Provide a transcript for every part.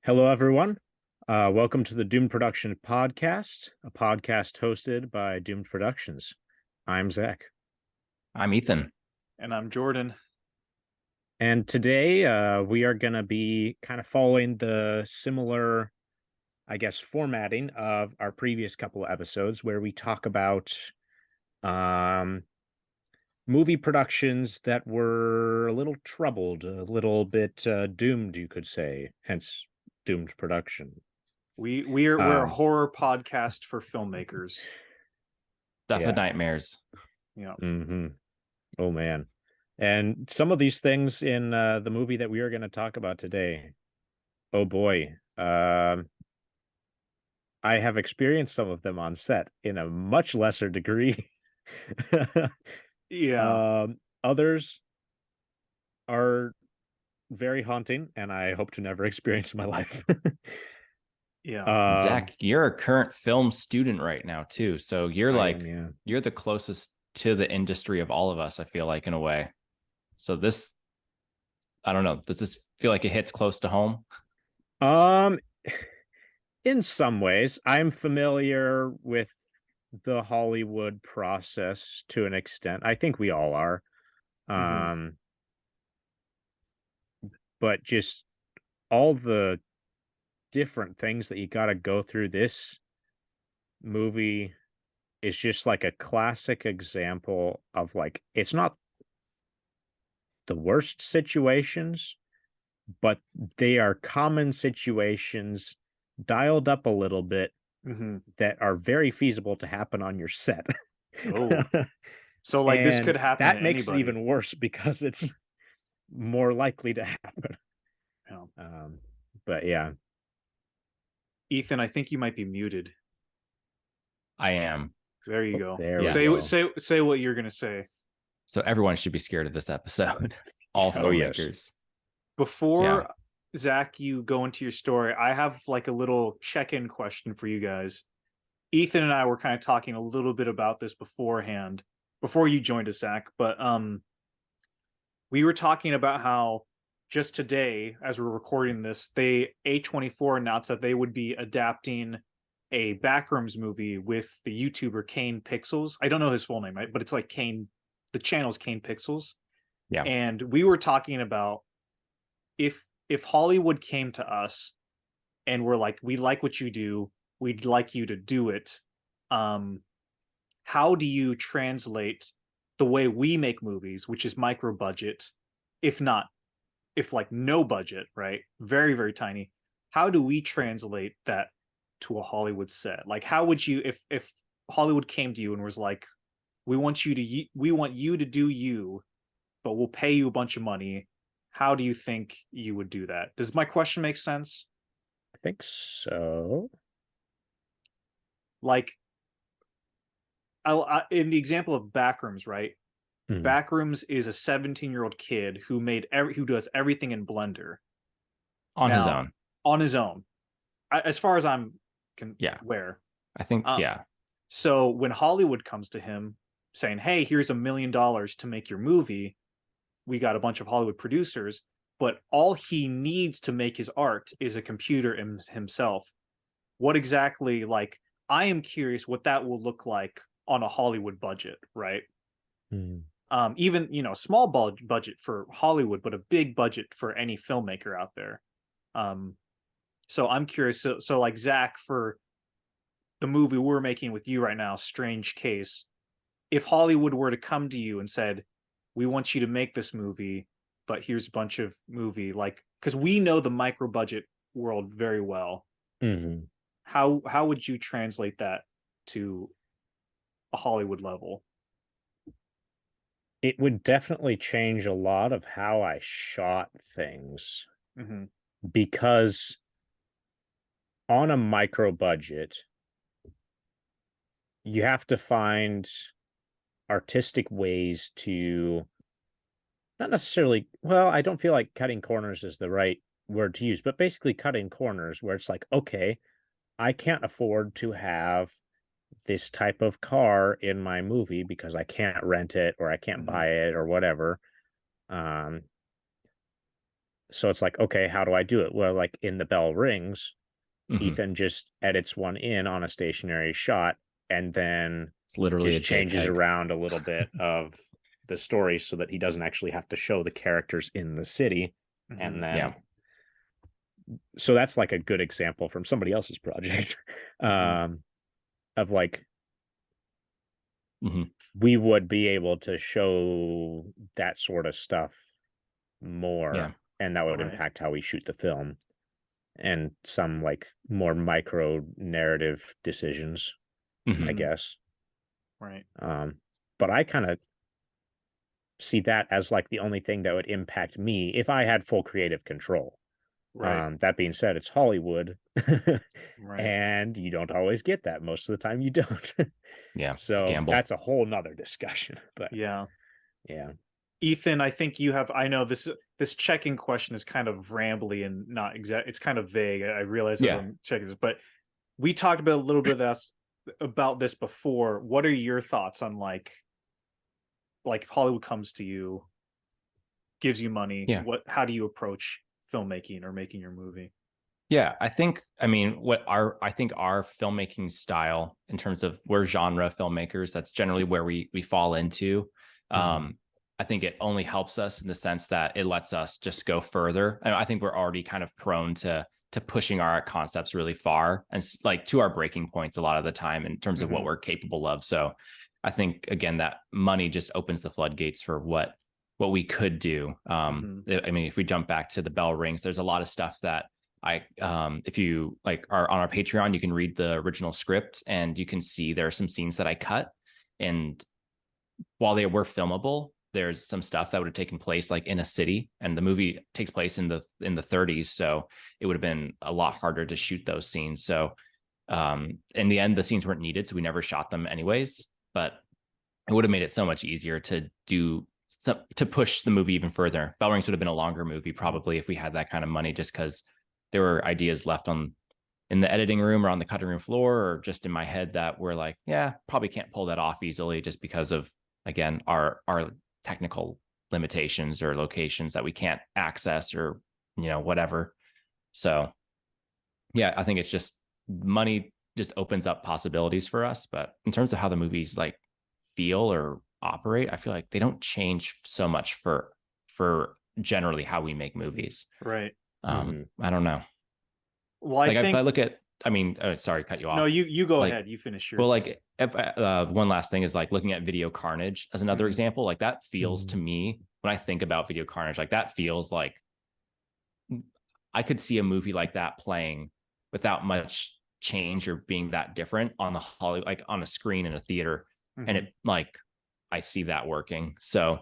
Hello, everyone. Welcome to the Doomed Production podcast, a podcast hosted by Doomed Productions. I'm Zach. I'm Ethan. And I'm Jordan. And today we are going to be kind of following the similar, formatting of our previous couple of episodes where we talk about um, movie productions that were a little troubled, a little bit doomed, you could say, hence Doomed Production. We're a horror podcast for filmmakers. Stuff Yeah. of nightmares. Yeah. Mm-hmm. Oh man. And some of these things in the movie that we are going to talk about today. Oh boy. I have experienced some of them on set in a much lesser degree. Yeah. Others are very haunting, and I hope to never experience in my life. Yeah. Zach, you're a current film student right now too. So you're you're the closest to the industry of all of us, I feel like, in a way. So this, I don't know, does this feel like it hits close to home? In some ways, I'm familiar with the Hollywood process to an extent. I think we all are. Mhm. But just all the different things that you got to go through, this movie is just like a classic example of, like, it's not the worst situations, but they are common situations dialed up a little bit Mhm. that are very feasible to happen on your set. Oh. So like this And could happen that to makes it anybody. even worse because it's more likely to happen. Yeah. But yeah. Ethan, I think you might be muted. I am. There you Oh, go. there Yes. we go. Say what you're gonna say. So everyone should be scared of this episode. All Oh, yes. filmmakers. Before Yeah. Zach, you go into your story, I have like a little check-in question for you guys. Ethan and I were kind of talking a little bit about this beforehand, before you joined us, Zach, but we were talking about how just today, as we're recording this, A24 announced that they would be adapting a Backrooms movie with the YouTuber Kane Pixels. I don't know his full name, right? But it's like Kane, the channel's Kane Pixels. Yeah. And we were talking about if Hollywood came to us and we're like, we like what you do, we'd like you to do it. How do you translate the way we make movies, which is micro budget, if not, if like no budget, right? Very, very tiny. How do we translate that to a Hollywood set? Like, how would you, if Hollywood came to you and was like, we want you to do you, but we'll pay you a bunch of money. How do you think you would do that? Does my question make sense? I think so. Like, in the example of Backrooms, right? Mhm. Backrooms is a 17-year-old kid who does everything in Blender On his own. on his own, as far as I'm Yeah. aware. I think, yeah. So when Hollywood comes to him saying, "Hey, here's $1 million to make your movie," we got a bunch of Hollywood producers, but all he needs to make his art is a computer himself. What exactly, like, I am curious what that will look like on a Hollywood budget, right? Mhm. Even, small budget for Hollywood, but a big budget for any filmmaker out there. So I'm curious. So like Zach, for the movie we're making with you right now, Strange Case, if Hollywood were to come to you and said, we want you to make this movie, but here's a bunch of movie, like, because we know the micro budget world very well. Mhm. How would you translate that to a Hollywood level? It would definitely change a lot of how I shot things Mm-hmm. because on a micro budget, you have to find artistic ways to not necessarily, well, I don't feel like cutting corners is the right word to use, but basically cutting corners where it's like, okay, I can't afford to have this type of car in my movie because I can't rent it or I can't Mm-hmm. buy it or whatever. Um, So it's like, okay, how do I do it? Well, like in The Bell Rings, Hmm. Ethan just edits one in on a stationary shot and then It's literally a just changes JPEG. around a little bit of the story so that he doesn't actually have to show the characters in the city. And Yeah. then, so that's like a good example from somebody else's project of like, Hmm. we would be able to show that sort of stuff Yeah. more, and that would Right. impact how we shoot the film and some like more micro narrative decisions, I Hmm. guess. Right. But I kind of see that as like the only thing that would impact me if I had full creative control. Right. That being said, it's Hollywood, Right. and you don't always get that. Most of the time, you don't. Yeah. It's a So gamble. that's a whole nother discussion. But Yeah. yeah, Ethan, I think you have. I know this checking question is kind of rambly and not exact. It's kind of vague. I realize as Yeah. I'm checking this, but we talked about a little bit of this about this before. What are your thoughts on if Hollywood comes to you, gives you money? Yeah. How do you approach filmmaking or making your movie? Yeah, I mean, I think our filmmaking style in terms of we're genre filmmakers, that's generally where we fall into. Um, I think it only helps us in the sense that it lets us just go further. And I think we're already kind of prone to pushing our concepts really far and like to our breaking points a lot of the time in terms of what we're capable of. So I think again that money just opens the floodgates for what we could do. I mean, if we jump back to the bell rings, there's a lot of stuff that if you like are on our Patreon, you can read the original script and you can see there are some scenes that I cut. And while they were filmable, there's some stuff that would have taken place like in a city, and the movie takes place in the 30s. So it would have been a lot harder to shoot those scenes. So in the end, the scenes weren't needed, so we never shot them anyways. But it would have made it so much easier to push the movie even further. Bell Rings would have been a longer movie probably if we had that kind of money, just because there were ideas left on in the editing room or on the cutting room floor or just in my head that were like, yeah, probably can't pull that off easily just because of again our technical limitations or locations that we can't access or whatever. So yeah, I think it's just money just opens up possibilities for us. But in terms of how the movies like feel or operate, I feel like they don't change so much for generally how we make movies. Right. I don't know. Well, I Like if I think look at, I mean, sorry, cut you no. off. You go Like, ahead. You finish your well, thought. like if one last thing is like looking at Video Carnage as another example. Like that feels to me when I think about Video Carnage, like that feels like I could see a movie like that playing without much change or being that different on the Hollywood, like on a screen in a theater, and it like I see that working. So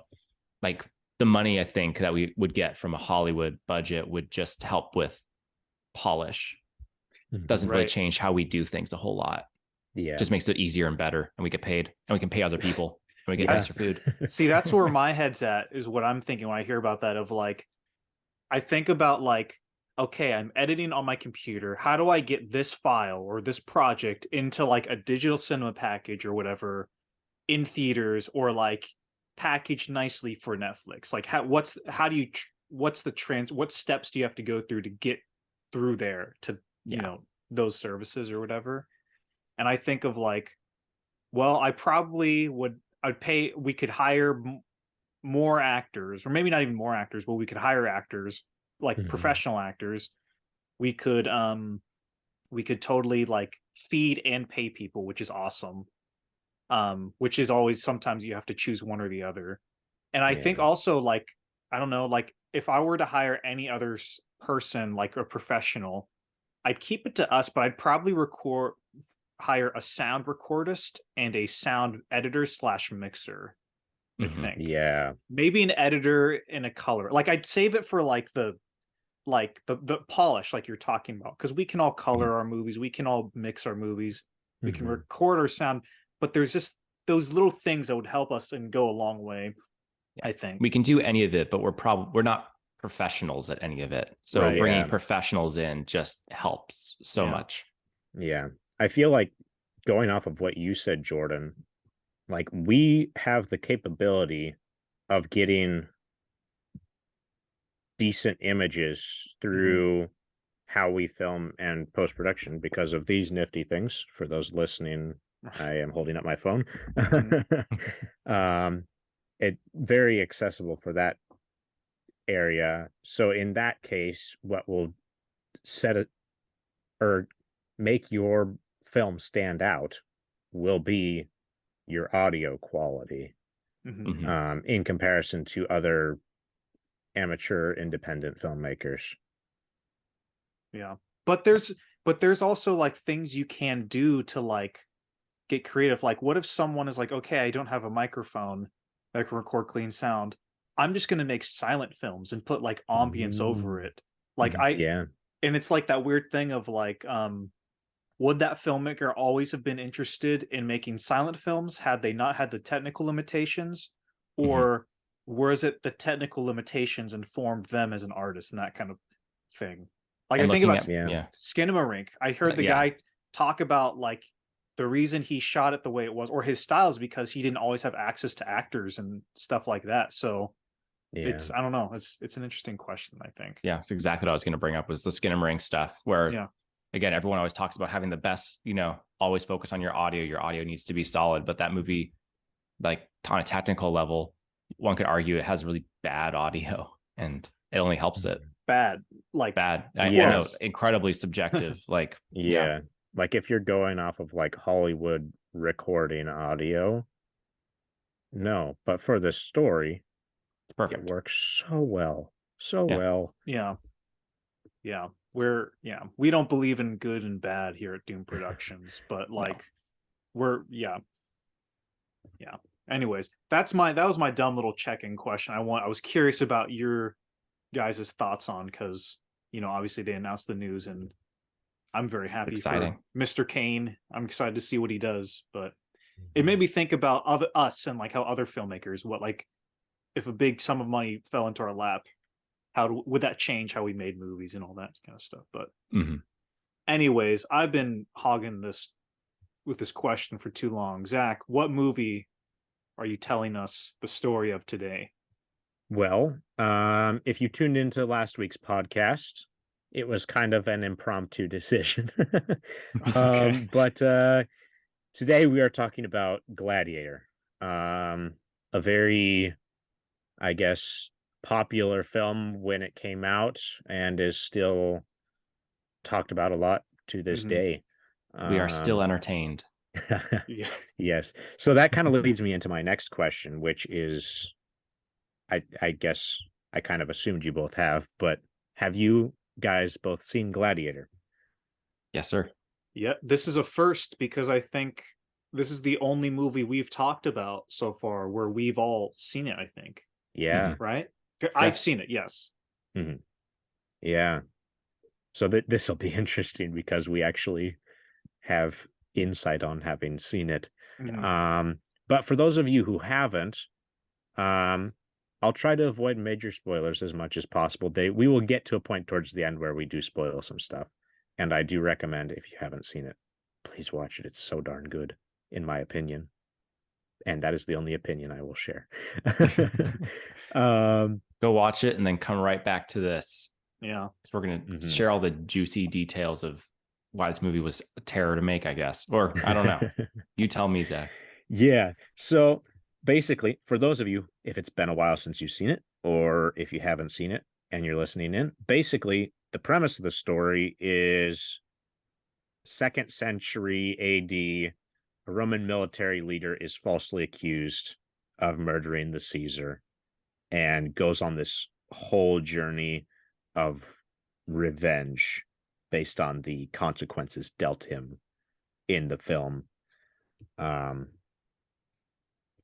like the money I think that we would get from a Hollywood budget would just help with polish. Doesn't really Right. change how we do things a whole lot. yeah, Just makes it easier and better, and we get paid, and we can pay other people, and we get yeah. nicer food. See, that's where my head's at, is what I'm thinking when I hear about that. Of like, I think about like, okay, I'm editing on my computer. How do I get this file or this project into like a digital cinema package or whatever in theaters, or like packaged nicely for Netflix? Like, what steps do you have to go through to get through there to, Yeah. those services or whatever? And I think of like, well, I'd pay, we could hire more actors, or maybe not even more actors, but we could hire actors, like professional actors. We could totally like feed and pay people, which is awesome. Which is always, sometimes you have to choose one or the other. And I think Yeah. also, like, I don't know, like if I were to hire any other person, like a professional, I'd keep it to us, but I'd probably hire a sound recordist and a sound editor slash mixer. I think Yeah. maybe an editor and a color. Like I'd save it for like the polish, like you're talking about, because we can all color our movies, we can all mix our movies, we can record our sound, but there's just those little things that would help us and go a long way. Yeah. I think We can do any of it, but we're not professionals at any of it. So right. bringing Yeah. professionals in just helps so much. Yeah. I feel like, going off of what you said, Jordan, like we have the capability of getting decent images through how we film and post-production because of these nifty things. For those listening, I am holding up my phone. It very accessible for that area. So in that case, what will set it or make your film stand out will be your audio quality in comparison to other amateur independent filmmakers. Yeah. But there's also like things you can do to like get creative. Like what if someone is like, okay, I don't have a microphone that can record clean sound. I'm just gonna make silent films and put like ambience over it. Like Yeah. And it's like that weird thing of like, would that filmmaker always have been interested in making silent films had they not had the technical limitations? Or was it the technical limitations informed them as an artist and that kind of thing? Like And I think looking about at Skinamarink. I heard the guy talk about like the reason he shot it the way it was, or his style, is because he didn't always have access to actors and stuff like that. So it's, I don't know, it's an interesting question, I think. Yeah, it's exactly what I was going to bring up, was the Skinamarink stuff, where again, everyone always talks about having the best, always focus on your audio needs to be solid. But that movie, like on a technical level, one could argue it has really bad audio, and it only helps it. Bad. I know, incredibly subjective. Like, like if you're going off of like Hollywood recording audio, no, but for the story, it's perfect. It works so well. Well. Yeah. We don't believe in good and bad here at Doom Productions, but like Anyways, that was my dumb little check-in question. I was curious about your guys' thoughts on, because obviously they announced the news, and I'm very happy for Mr. Kane. I'm excited to see what he does, but it made me think about us and like how other filmmakers, what like if a big sum of money fell into our lap, would that change how we made movies and all that kind of stuff? But anyways, I've been hogging this with this question for too long. Zach, what movie are you telling us the story of today? Well, if you tuned into last week's podcast, it was kind of an impromptu decision. But today we are talking about Gladiator, a very, I guess, popular film when it came out and is still talked about a lot to this day. We are still entertained. Yes. So that kind of leads me into my next question, which is, I guess I kind of assumed you both have, but have you guys both seen Gladiator? Yes, sir. Yeah, this is a first, because I think this is the only movie we've talked about so far where we've all seen it, I think. Yeah. Right? I've seen it, yes. Yeah. So this will be interesting because we actually have insight on having seen it. But for those of you who haven't, I'll try to avoid major spoilers as much as possible. We will get to a point towards the end where we do spoil some stuff. And I do recommend, if you haven't seen it, please watch it. It's so darn good, in my opinion. And that is the only opinion I will share. Go watch it and then come right back to this. Yeah. So we're going to share all the juicy details of why this movie was a terror to make, I guess. Or I don't know. You tell me, Zach. Yeah. So basically, for those of you, if it's been a while since you've seen it, or if you haven't seen it and you're listening in, basically the premise of the story is 2nd century AD, a Roman military leader is falsely accused of murdering the Caesar and goes on this whole journey of revenge based on the consequences dealt him in the film.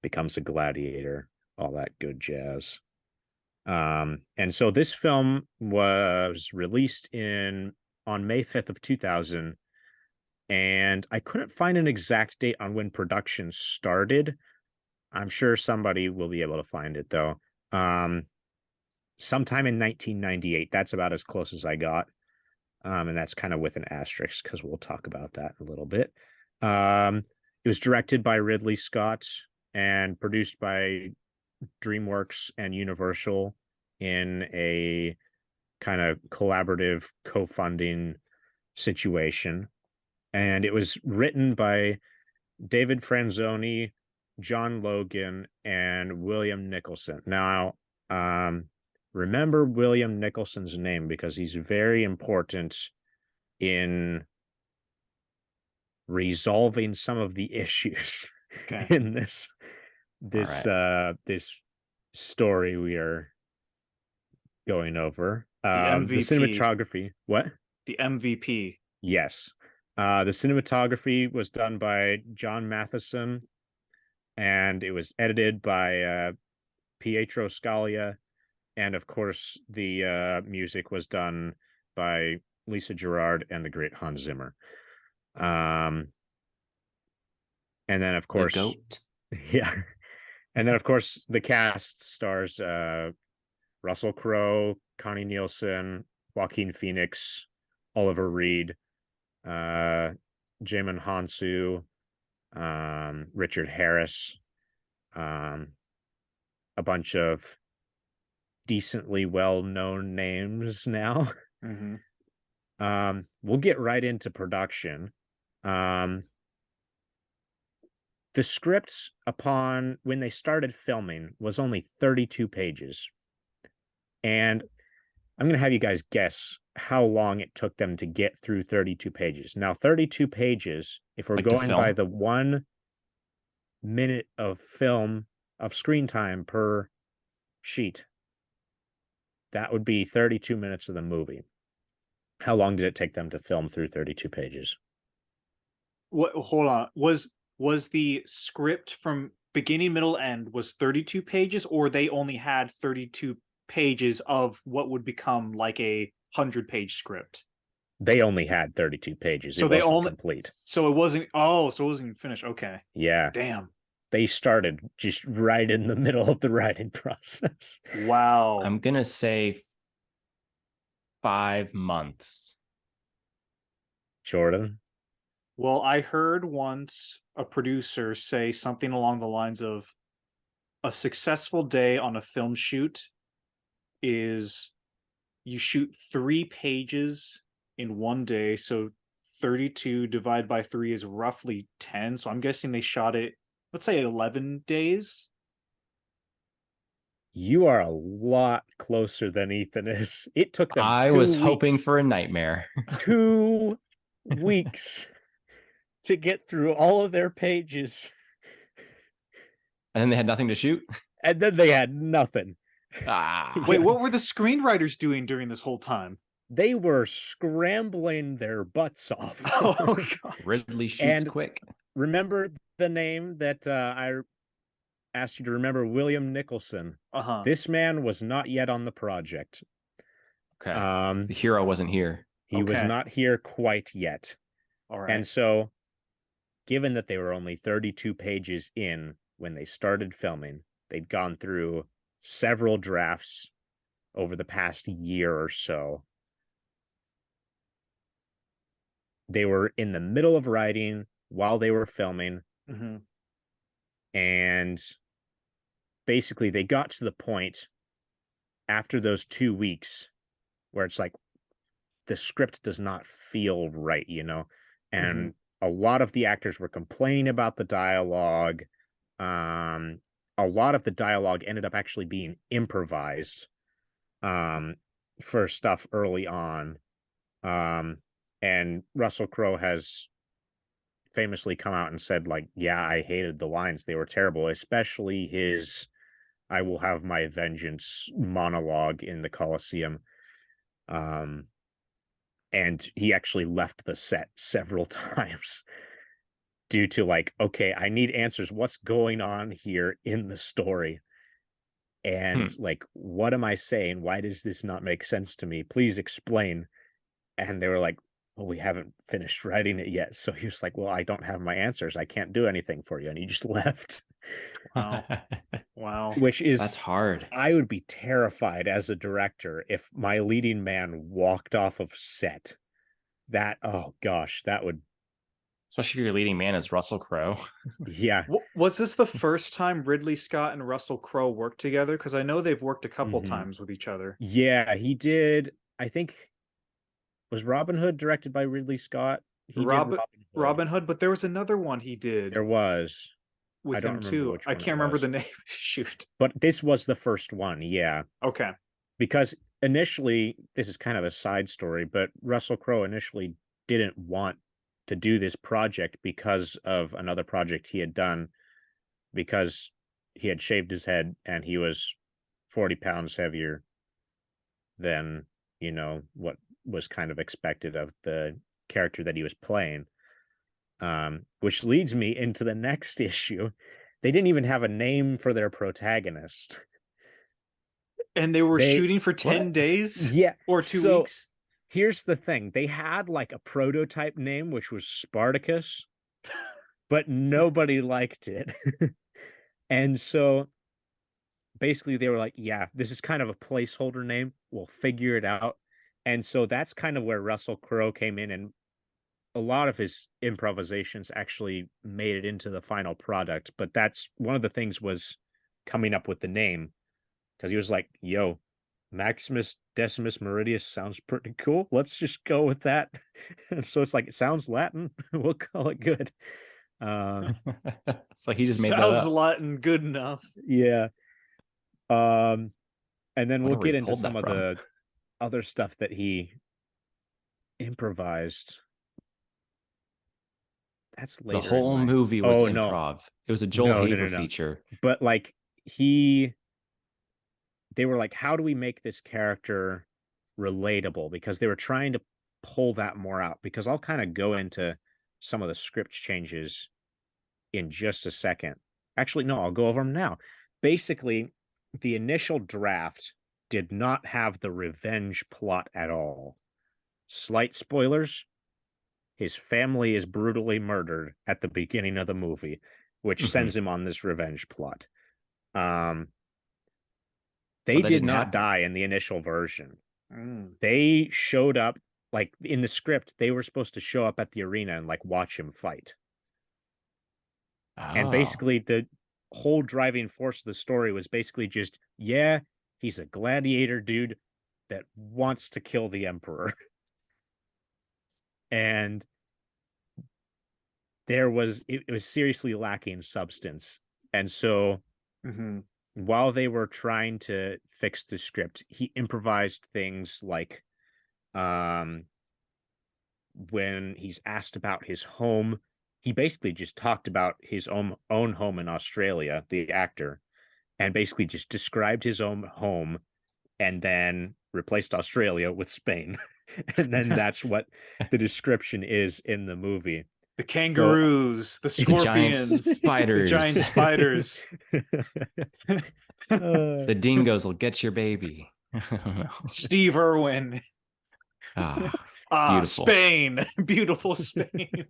Becomes a gladiator, all that good jazz. And so this film was released on May 5th of 2000, and I couldn't find an exact date on when production started. I'm sure somebody will be able to find it, though. Sometime in 1998. That's about as close as I got. And that's kind of with an asterisk because we'll talk about that in a little bit. It was directed by Ridley Scott and produced by DreamWorks and Universal in a kind of collaborative co-funding situation. And it was written by David Franzoni, John Logan, and William Nicholson. Now, remember William Nicholson's name because he's very important in resolving some of the issues in this story we are going over. The The MVP. cinematography. What? The MVP. Yes. The cinematography was done by John Matheson, and it was edited by Pietro Scalia, and of course the music was done by Lisa Gerrard and the great Hans Zimmer. And then of course the GOAT. Yeah. And then of course the cast stars Russell Crowe, Connie Nielsen, Joaquin Phoenix, Oliver Reed, Jamin Hansu, Richard Harris, a bunch of decently well-known names now. We'll get right into production. The script upon when they started filming was only 32 pages. And I'm going to have you guys guess how long it took them to get through 32 pages. Now, 32 pages, if we're going by the 1 minute of film of screen time per sheet, that would be 32 minutes of the movie. How long did it take them to film through 32 pages? What? Hold on. Was the script from beginning, middle, end was 32 pages, or they only had 32 pages of what would become like a 100-page script? They only had 32 pages. So it wasn't complete. So it wasn't. Oh, so it wasn't finished. Okay. Yeah. Damn. They started just right in the middle of the writing process. Wow. I'm gonna say 5 months. Jordan? Well, I heard once a producer say something along the lines of a successful day on a film shoot is you shoot 3 pages in one day. So 32 divided by 3 is roughly 10. So I'm guessing they shot it, let's say 11 days. You are a lot closer than Ethan is. It took them I was hoping for a nightmare. 2 weeks to get through all of their pages. And then they had nothing to shoot? And then they had nothing. Wait, what were the screenwriters doing during this whole time? They were scrambling their butts off. Oh, God. Ridley shoots quick. Remember the name that I asked you to remember, William Nicholson. This man was not yet on the project. Okay. The hero wasn't here. He was not here quite yet. All right. And so, given that they were only 32 pages in when they started filming, they'd gone through several drafts over the past year or so. They were in the middle of writing while they were filming. And basically they got to the point after those 2 weeks where it's like the script does not feel right, you know? And a lot of the actors were complaining about the dialogue. A lot of the dialogue ended up actually being improvised for stuff early on. And Russell Crowe has famously come out and said, like, yeah, I hated the lines. They were terrible, especially his "I will have my vengeance" monologue in the Colosseum. And he actually left the set several times due to like, okay, I need answers. What's going on here in the story? And like, what am I saying? Why does this not make sense to me? Please explain. And they were like, well, we haven't finished writing it yet. So he was like, well, I don't have my answers. I can't do anything for you. And he just left. Wow. Wow. Which is, that's hard. I would be terrified as a director if my leading man walked off of set. That, oh gosh, that would. Especially if your leading man is Russell Crowe. Yeah. Was this the first time Ridley Scott and Russell Crowe worked together? Because I know they've worked a couple times with each other. Yeah, he did I think was Robin Hood directed by Ridley Scott? He did Robin Robin Hood. Robin Hood, but there was another one he There did was. I with don't him remember too. which I one it can't remember was. the name. Shoot. But this was the first one, yeah. Okay. Because initially, this is kind of a side story, but Russell Crowe initially didn't want to do this project because of another project he had done, because he had shaved his head and he was 40 pounds heavier than, what was kind of expected of the character that he was playing. Which leads me into the next issue. They didn't even have a name for their protagonist. And they were They shooting for 10 What? days Yeah. or 2 So weeks. here's the thing. They had like a prototype name, which was Spartacus, but nobody liked it. And so basically they were like, yeah, this is kind of a placeholder name. We'll figure it out. And so that's kind of where Russell Crowe came in, and a lot of his improvisations actually made it into the final product. But that's one of the things was coming up with the name, because he was like, yo, Maximus Decimus Meridius sounds pretty cool. Let's just go with that. And so it's like, it sounds Latin. We'll call it good. It's like he just made that Sounds up. Latin good enough. Yeah. And then we'll Wonder where get he into pulled some that of from. the other stuff that he improvised. That's The later in whole my. movie was Oh no, improv. It was a Joel no, no, no, Haver no. feature. But like he, they were like, how do we make this character relatable? Because they were trying to pull that more out. Because I'll kind of go into some of the script changes in just a second. Actually, no, I'll go over them now. Basically, the initial draft did not have the revenge plot at all. Slight spoilers: his family is brutally murdered at the beginning of the movie, which Hmm. sends him on this revenge plot. Um, But they that did didn't not happen. die in the initial version. Mm. They showed up, like in the script, they were supposed to show up at the arena and like watch him fight. And Oh. basically, the whole driving force of the story was basically just, yeah, he's a gladiator dude that wants to kill the emperor. And it was seriously lacking substance. And so Mm-hmm. while they were trying to fix the script, he improvised things like, um when he's asked about his home, he basically just talked about his own home in Australia, the actor, and basically just described his own home and then replaced Australia with Spain. And then that's what the description is in the movie. The So kangaroos, the The giant scorpions, the giant spiders. spiders. The dingoes will get your baby. I don't know. Steve Irwin. Ah, Ah, beautiful. Spain. Beautiful Spain.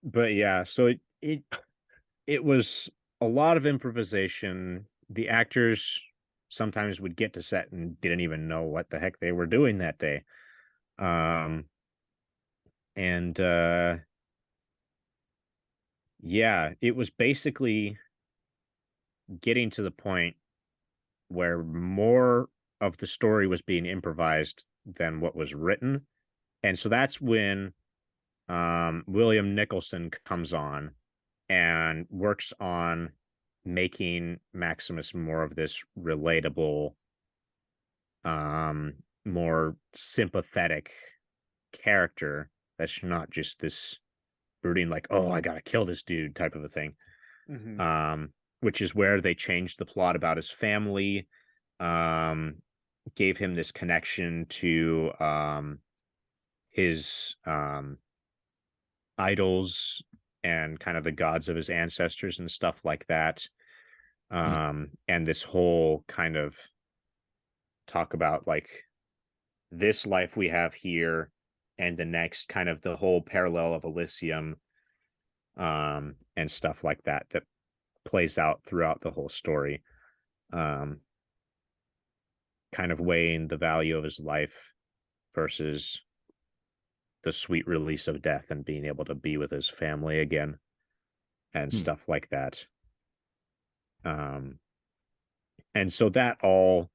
But yeah, so it was a lot of improvisation. The actors sometimes would get to set and didn't even know what the heck they were doing that day. Um and Yeah, it was basically getting to the point where more of the story was being improvised than what was written. And so that's when William Nicholson comes on and works on making Maximus more of this relatable, more sympathetic character that's not just this brooding, like, oh, I gotta kill this dude type of a thing. Mm-hmm. Which is where they changed the plot about his family, um, gave him this connection to his idols and kind of the gods of his ancestors and stuff like that. Hmm. And this whole kind of talk about like this life we have here and the next, kind of the whole parallel of Elysium, and stuff like that that plays out throughout the whole story. Um, kind of weighing the value of his life versus the sweet release of death and being able to be with his family again and Hmm. stuff like that. Um, And so that all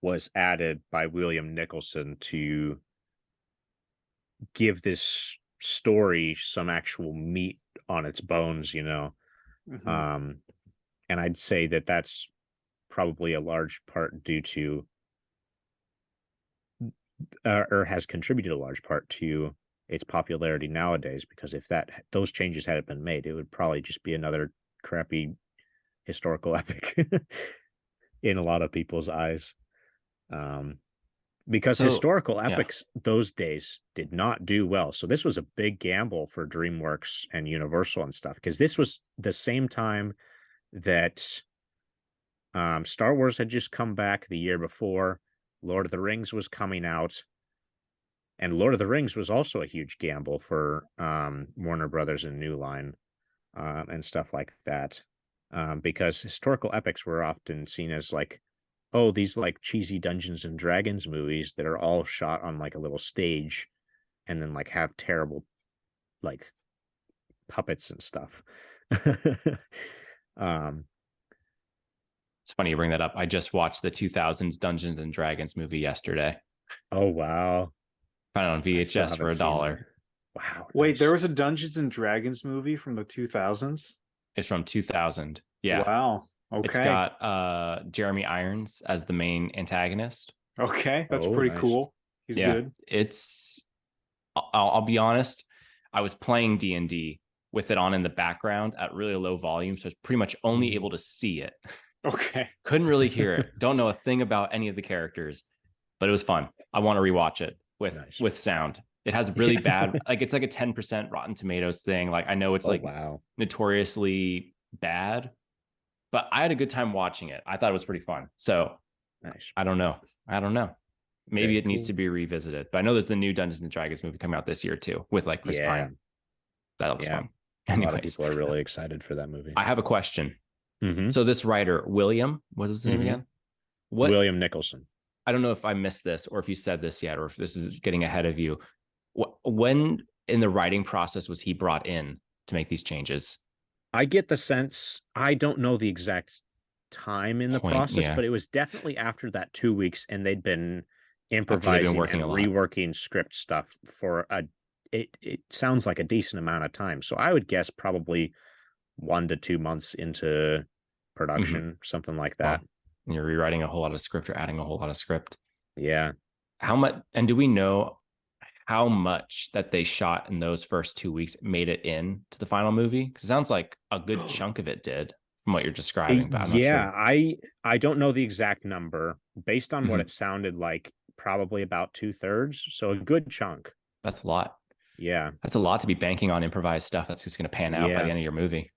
was added by William Nicholson to give this story some actual meat on its bones, you know. Mm-hmm. And I'd say that that's probably a large part due to, or has contributed a large part to its popularity nowadays. Because if those changes hadn't been made, it would probably just be another crappy historical epic in a lot of people's eyes. Um, because So historical yeah. epics those days did not do well. So this was a big gamble for DreamWorks and Universal and stuff, because this was the same time that Star Wars had just come back the year before. Lord of the Rings was coming out, and Lord of the Rings was also a huge gamble for Warner Brothers and New Line and stuff like that, because historical epics were often seen as like, oh, these like cheesy Dungeons and Dragons movies that are all shot on like a little stage and then like have terrible like puppets and stuff. um, It's funny you bring that up. I just watched the 2000s Dungeons and Dragons movie yesterday. oh wow, Found it on I still VHS for haven't a seen that. dollar. Wow, Wait, there nice. was a Dungeons and Dragons movie from the 2000s? It's from 2000. Yeah. Wow. It's Okay. got Jeremy Irons as the main antagonist. Okay, that's Oh, pretty nice. cool. He's Yeah. good. It's I'll be honest, I was playing D&D with it on in the background at really low volume, so I was pretty much only able to see it. Okay. Couldn't really hear it. Don't know a thing about any of the characters, but it was fun. I want to rewatch it Nice. with sound. It has really bad, like it's like a 10% Rotten Tomatoes thing. Like I know it's Oh like wow, notoriously bad, but I had a good time watching it. I thought it was pretty fun. So nice. I don't know. I don't know. Maybe Very it needs cool. to be revisited. But I know there's the new Dungeons and Dragons movie coming out this year too, with like Chris Yeah, Pine. That looks yeah. fun. A lot of Anyways, people are really excited for that movie. I have a question. Mm-hmm. So this writer, William, what is his name Mm-hmm. again? What William Nicholson. I don't know if I missed this or if you said this yet, or if this is getting ahead of you. When in the writing process was he brought in to make these changes? I get the sense, I don't know the exact time in the Point, process, yeah. but it was definitely after that 2 weeks, and they'd been Okay, they've been improvising working and a lot. reworking script stuff for it sounds like a decent amount of time. So I would guess probably 1 to 2 months into production, something like that. Well, you're rewriting a whole lot of script or adding a whole lot of script. Yeah. How much, and do we know how much that they shot in those first 2 weeks made it in to the final movie? Because it sounds like a good chunk of it did from what you're describing, but I'm not Yeah, sure. I don't know the exact number. Based on what Mhm. it sounded like, probably about 2/3. So a good chunk. That's a lot. Yeah. That's a lot to be banking on improvised stuff that's just going to pan out by the Yeah. end of your movie.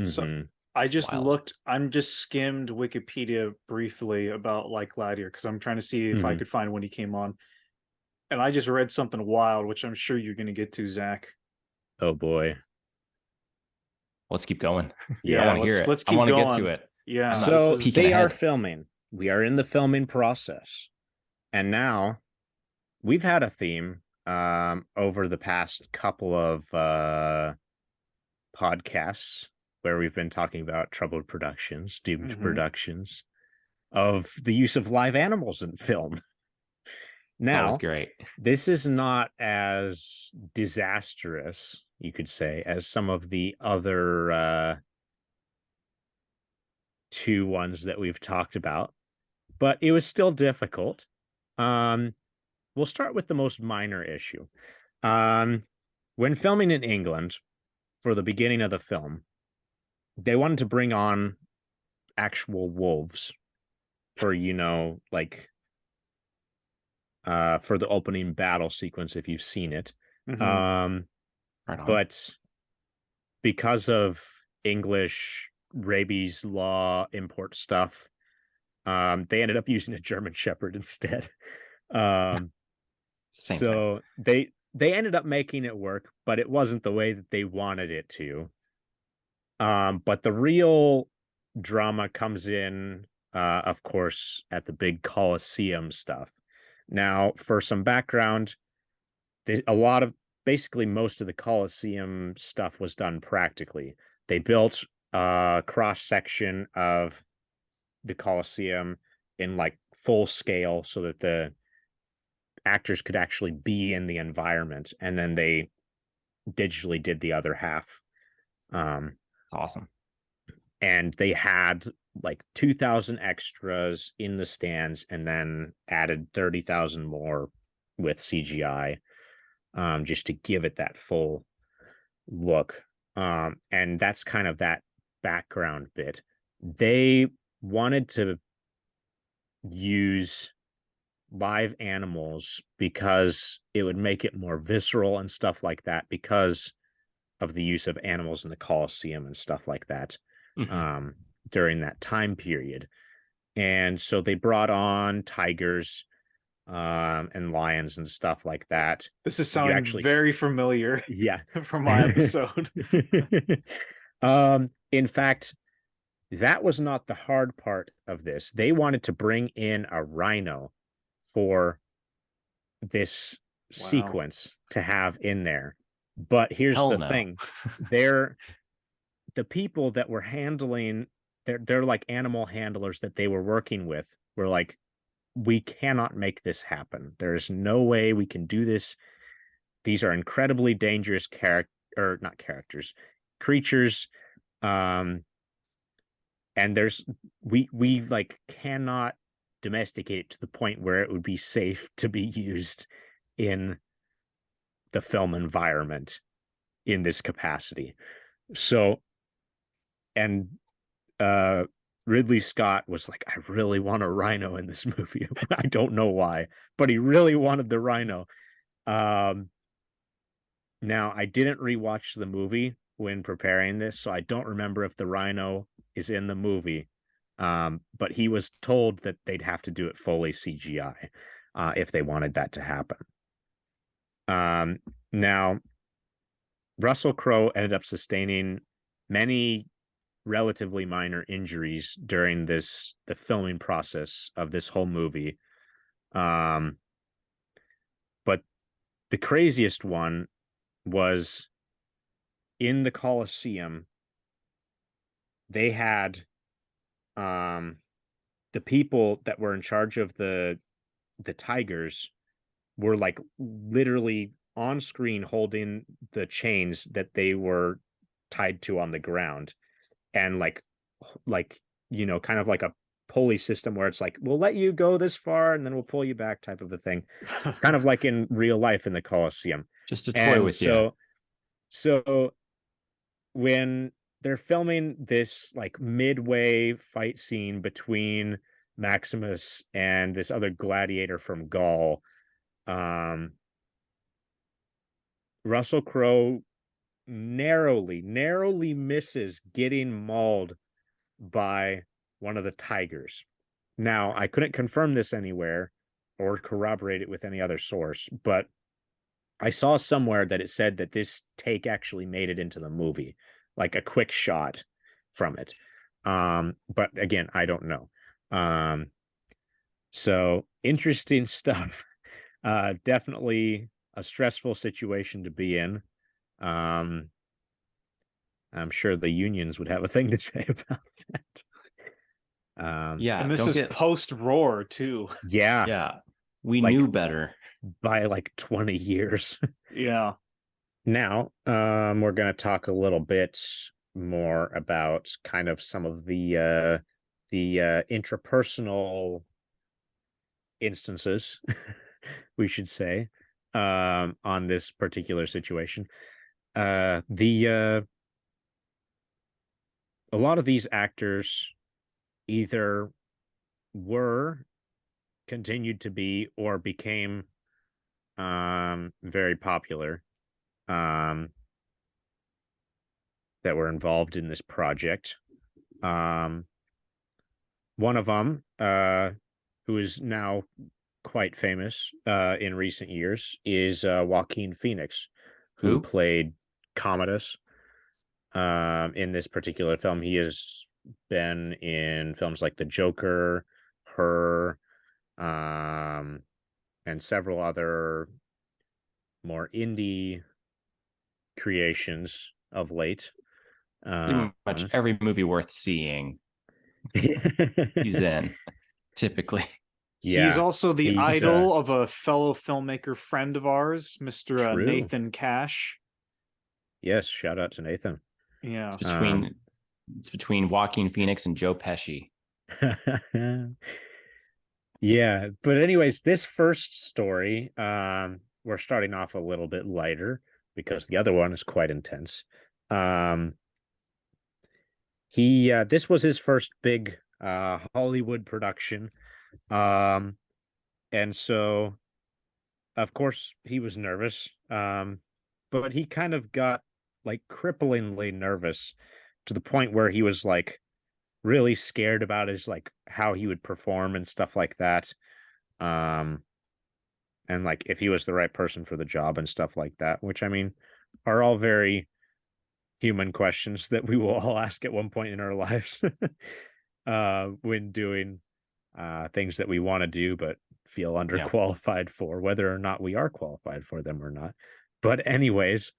So Mm-hmm. I just Wild. I'm just skimmed Wikipedia briefly about like Gladiator because I'm trying to see if I Mm-hmm. could find when he came on. And I just read something wild, which I'm sure you're gonna get to, Zach. Oh boy. Let's keep going. I Yeah. want to hear it. Let's I keep want to get to going. it. I'm Yeah, not this So is peeking they are ahead. filming. We are in the filming process. And now we've had a theme over the past couple of podcasts where we've been talking about troubled productions, doomed mhm. productions, of the use of live animals in film. That was Now, great. this is not as disastrous, you could say, as some of the other two ones that we've talked about, but it was still difficult. Um, we'll start with the most minor issue. Um, when filming in England for the beginning of the film, they wanted to bring on actual wolves for, like for the opening battle sequence if you've seen it. Mhm. Um, Right on. but because of English rabies law import stuff, they ended up using a German Shepherd instead. Um, Same thing. so they ended up making it work, but it wasn't the way that they wanted it to. But the real drama comes in, of course, at the big Colosseum stuff. Now, for some background, a lot of basically most of the Colosseum stuff was done practically. They built a cross section of the Colosseum in like full scale so that the actors could actually be in the environment, and then they digitally did the other half. It's awesome. And they had like 2,000 extras in the stands and then added 30,000 more with CGI, just to give it that full look. And that's kind of that background bit. They wanted to use live animals because it would make it more visceral and stuff like that, because of the use of animals in the Colosseum and stuff like that, um, during that time period. And so they brought on tigers, and lions and stuff like that. This is You sounding actually, very familiar. yeah, from my episode. In fact, that was not the hard part of this. They wanted to bring in a rhino for this Wow. sequence to have in there. But here's Hell the no. thing. They're the people that were handling, they're like animal handlers that they were working with, were like, we cannot make this happen. There's no way we can do this. These are incredibly dangerous or not characters, creatures. Um, and we like cannot domesticate it to the point where it would be safe to be used in the film environment in this capacity. So, and uh Ridley Scott was like, I really want a rhino in this movie. I don't know why, but he really wanted the rhino. Um Now I didn't rewatch the movie when preparing this, so I don't remember if the rhino is in the movie. But he was told that they'd have to do it fully CGI, if they wanted that to happen. Now Russell Crowe ended up sustaining many relatively minor injuries during the filming process of this whole movie. Um, but the craziest one was in the Colosseum. They had, um, the people that were in charge of the tigers were like literally on screen holding the chains that they were tied to on the ground, and like kind of like a pulley system where it's like, we'll let you go this far and then we'll pull you back, type of a thing, kind of like in real life in the Colosseum. Just a toy And with you. so when they're filming this like midway fight scene between Maximus and this other gladiator from Gaul, um Russell Crowe narrowly misses getting mauled by one of the tigers. Now, I couldn't confirm this anywhere or corroborate it with any other source, but I saw somewhere that it said that this take actually made it into the movie, like a quick shot from it. But again, I don't know. So interesting stuff. Definitely a stressful situation to be in. Um, I'm sure the unions would have a thing to say about that. Yeah, and this don't is get post roar too. Yeah, yeah. We like knew better. by like 20 years. Yeah. Now, we're going to talk a little bit more about kind of some of the intrapersonal instances, we should say, on this particular situation. The A lot of these actors either were, continued to be, or became very popular, um that were involved in this project. Um One of them, who is now quite famous in recent years, is Joaquin Phoenix, who Who? played Commodus in this particular film. He has been in films like The Joker, Her, um, and several other more indie creations of late. Pretty much Um, every movie worth seeing. he's in typically. He's Yeah, also the he's idol of a fellow filmmaker friend of ours, Mr. true. Nathan Cash. Yes, shout out to Nathan. It's Yeah. between it's between Joaquin Phoenix and Joe Pesci. Yeah, but anyways, this first story, we're starting off a little bit lighter because the other one is quite intense. Um, this was his first big Hollywood production. Um, and so of course he was nervous. But he kind of got like cripplingly nervous to the point where he was like really scared about his like how he would perform and stuff like that. Um, and like if he was the right person for the job and stuff like that, which I mean are all very human questions that we will all ask at one point in our lives when doing things that we want to do but feel Yeah. underqualified for, whether or not we are qualified for them or not. But anyways,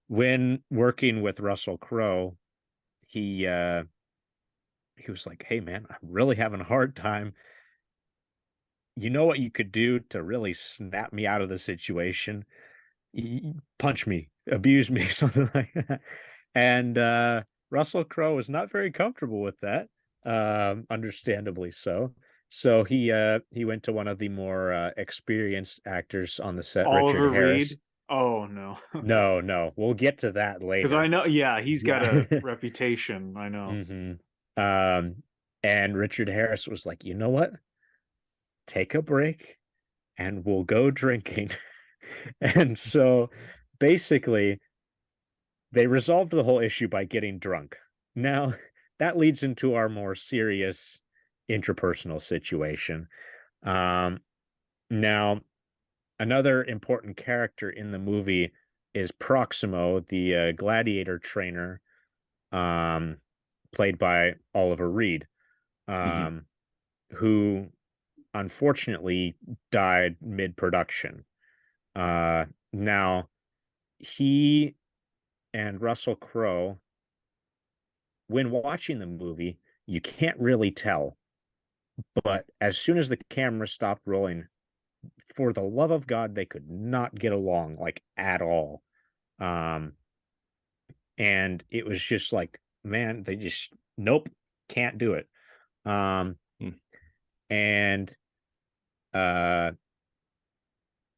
when working with Russell Crowe, he was like, "Hey man, I'm really having a hard time. You know what you could do to really snap me out of the situation? Punch me, abuse me, something like that." And Russell Crowe was not very comfortable with that, understandably so. So he went to one of the more experienced actors on the set, Richard Oliver Harris. Reed. Oh no. No, no, we'll get to that Because I later. know, yeah, he's got Yeah. a reputation. I know. hmm and Richard Harris was like, you know what? Take a break and we'll go drinking. And so basically, they resolved the whole issue by getting drunk. Now, that leads into our more serious interpersonal situation. Um, now, another important character in the movie is Proximo, the gladiator trainer, um, played by Oliver Reed, Mm-hmm. um, who unfortunately died mid production. Now, he and Russell Crowe, when watching the movie, you can't really tell. But as soon as the camera stopped rolling, for the love of God, they could not get along like at all. Um, and it was just like, man, they just nope, can't do it. Um, and uh,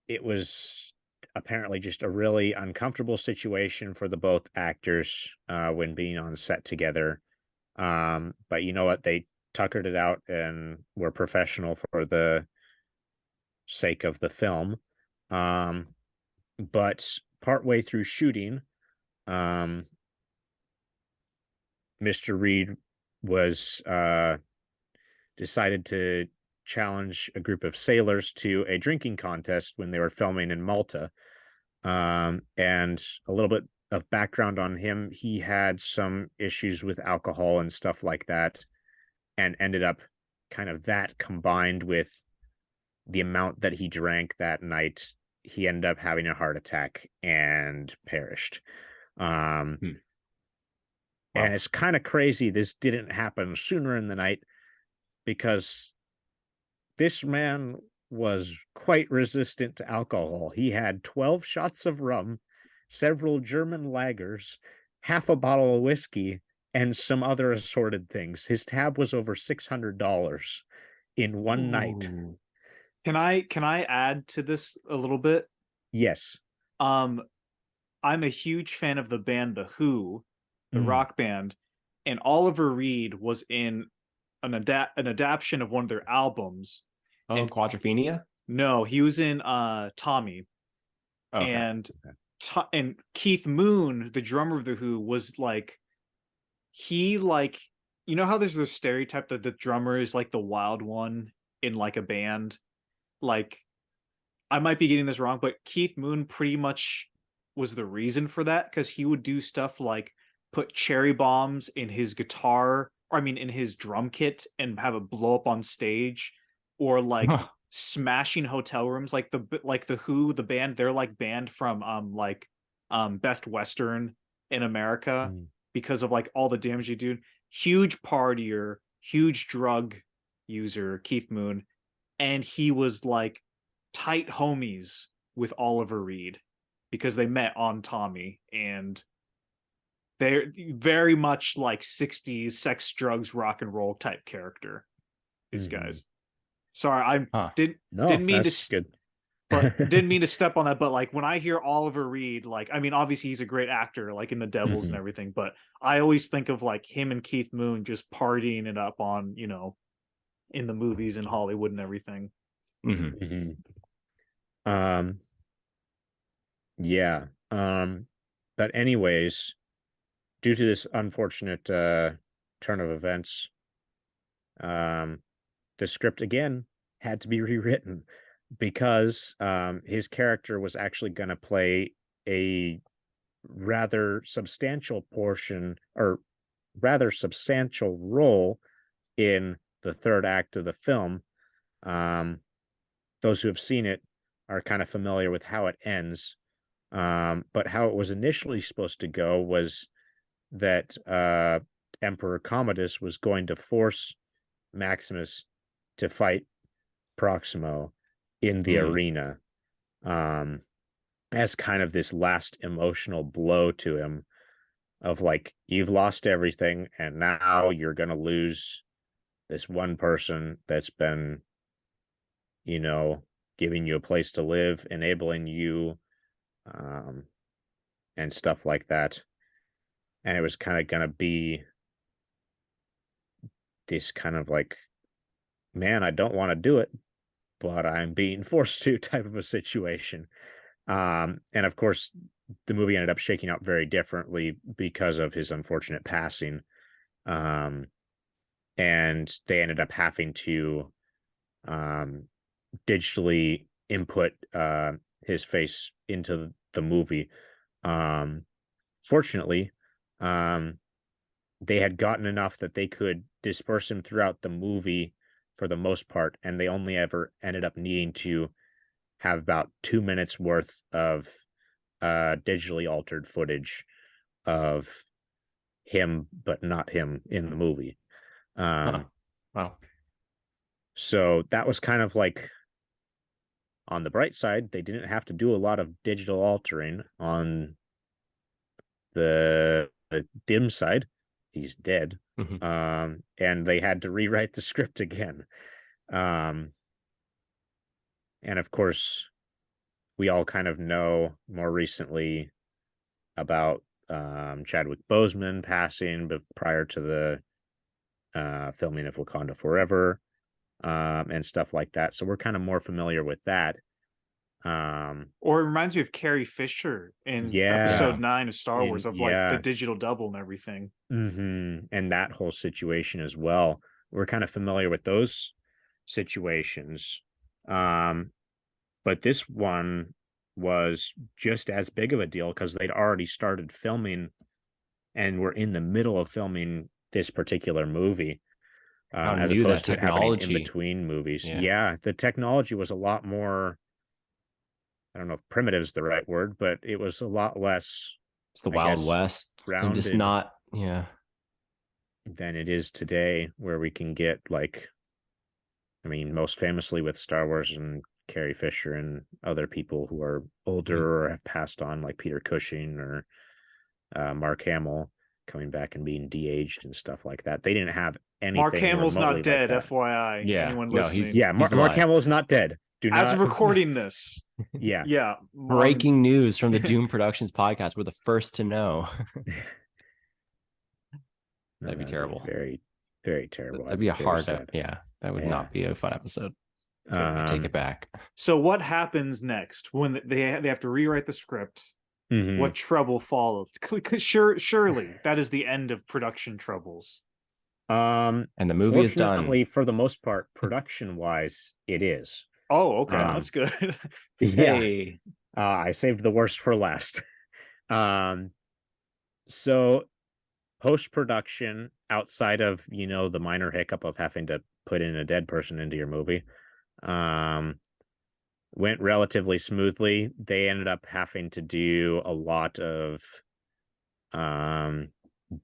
it was apparently just a really uncomfortable situation for the both actors when being on set together. But you know what? They tuckered it out and were professional for the sake of the film. Um, but partway through shooting, um, Mr. Reed was decided to challenge a group of sailors to a drinking contest when they were filming in Malta. And a little bit of background on him, he had some issues with alcohol and stuff like that, and ended up kind of that combined with the amount that he drank that night, he ended up having a heart attack and perished. Um, Hmm. and Wow. it's kind of crazy this didn't happen sooner in the night because this man was quite resistant to alcohol. He had 12 shots of rum, several German lagers, half a bottle of whiskey, and some other assorted things. His tab was over $600 in one night. Ooh. Can I add to this a little bit? Yes. Um, I'm a huge fan of the band The Who, the Mm. rock band, and Oliver Reed was in an adaptation of one of their albums. Oh, And Quadrophenia? no, he was in Tommy. Okay. And and Keith Moon, the drummer of The Who, was like he like you know how there's this stereotype that the drummer is like the wild one in like a band? Like I might be getting this wrong, but Keith Moon pretty much was the reason for that because he would do stuff like put cherry bombs in his guitar, or I mean in his drum kit and have it blow up on stage, or like smashing hotel rooms like the Who, the band, they're like banned from Best Western in America Mm. because of like all the damage you do. Huge partier, huge drug user, Keith Moon, and he was like tight homies with Oliver Reed because they met on Tommy, and they're very much like 60s sex, drugs, rock and roll type character. These guys. Sorry, didn't mean to good. but didn't mean to step on that. But like when I hear Oliver Reed, like, I mean, obviously he's a great actor, like in The Devils and everything, but I always think of like him and Keith Moon just partying it up on, in the movies in Hollywood and everything. Yeah. But anyways, due to this unfortunate turn of events, the script again had to be rewritten because his character was actually going to play a rather substantial portion or rather substantial role in the third act of the film. Those who have seen it are kind of familiar with how it ends. But how it was initially supposed to go was that Emperor Commodus was going to force Maximus to fight Proximo in the arena, as kind of this last emotional blow to him of like, you've lost everything and now you're going to lose this one person that's been, giving you a place to live, enabling you, and stuff like that. And it was kind of going to be this kind of like, man, I don't want to do it, but I'm being forced to type of a situation. And of course, the movie ended up shaking out very differently because of his unfortunate passing. And they ended up having to digitally input his face into the movie. Fortunately, they had gotten enough that they could disperse him throughout the movie for the most part, and they only ever ended up needing to have about 2 minutes worth of digitally altered footage of him, but not him in the movie. Wow. So that was kind of like, on the bright side, they didn't have to do a lot of digital altering. On the dim side, he's dead. And they had to rewrite the script again. And of course, we all kind of know more recently about Chadwick Boseman passing, but prior to the filming of Wakanda Forever, and stuff like that. So we're kind of more familiar with that. Or it reminds me of Carrie Fisher in episode 9 of Star Wars, of like the digital double and everything. And that whole situation as well. We're kind of familiar with those situations. But this one was just as big of a deal because they'd already started filming and were in the middle of filming this particular movie. As opposed to happening in between movies. Yeah, the technology was a lot more, I don't know if primitive is the right word, but it was a lot less. It's the Wild West, and just not, than it is today, where we can get like, I mean, most famously with Star Wars and Carrie Fisher and other people who are older or have passed on, like Peter Cushing or Mark Hamill coming back and being de-aged and stuff like that. They didn't have anything. Mark Hamill's not dead, like FYI. Yeah, anyone listening? He's Mark Hamill is not dead. As of recording this. Yeah. Breaking news from the Doom Productions podcast. We're the first to know. That'd be terrible. Very, very terrible. That'd be a hard. That would not be a fun episode. I take it back. So what happens next when they have to rewrite the script? What trouble follows? Surely that is the end of production troubles. And the movie is done. For the most part, production wise, it is. Oh, okay, that's good. Hey, I saved the worst for last. So post production, outside of the minor hiccup of having to put in a dead person into your movie, went relatively smoothly. They ended up having to do a lot of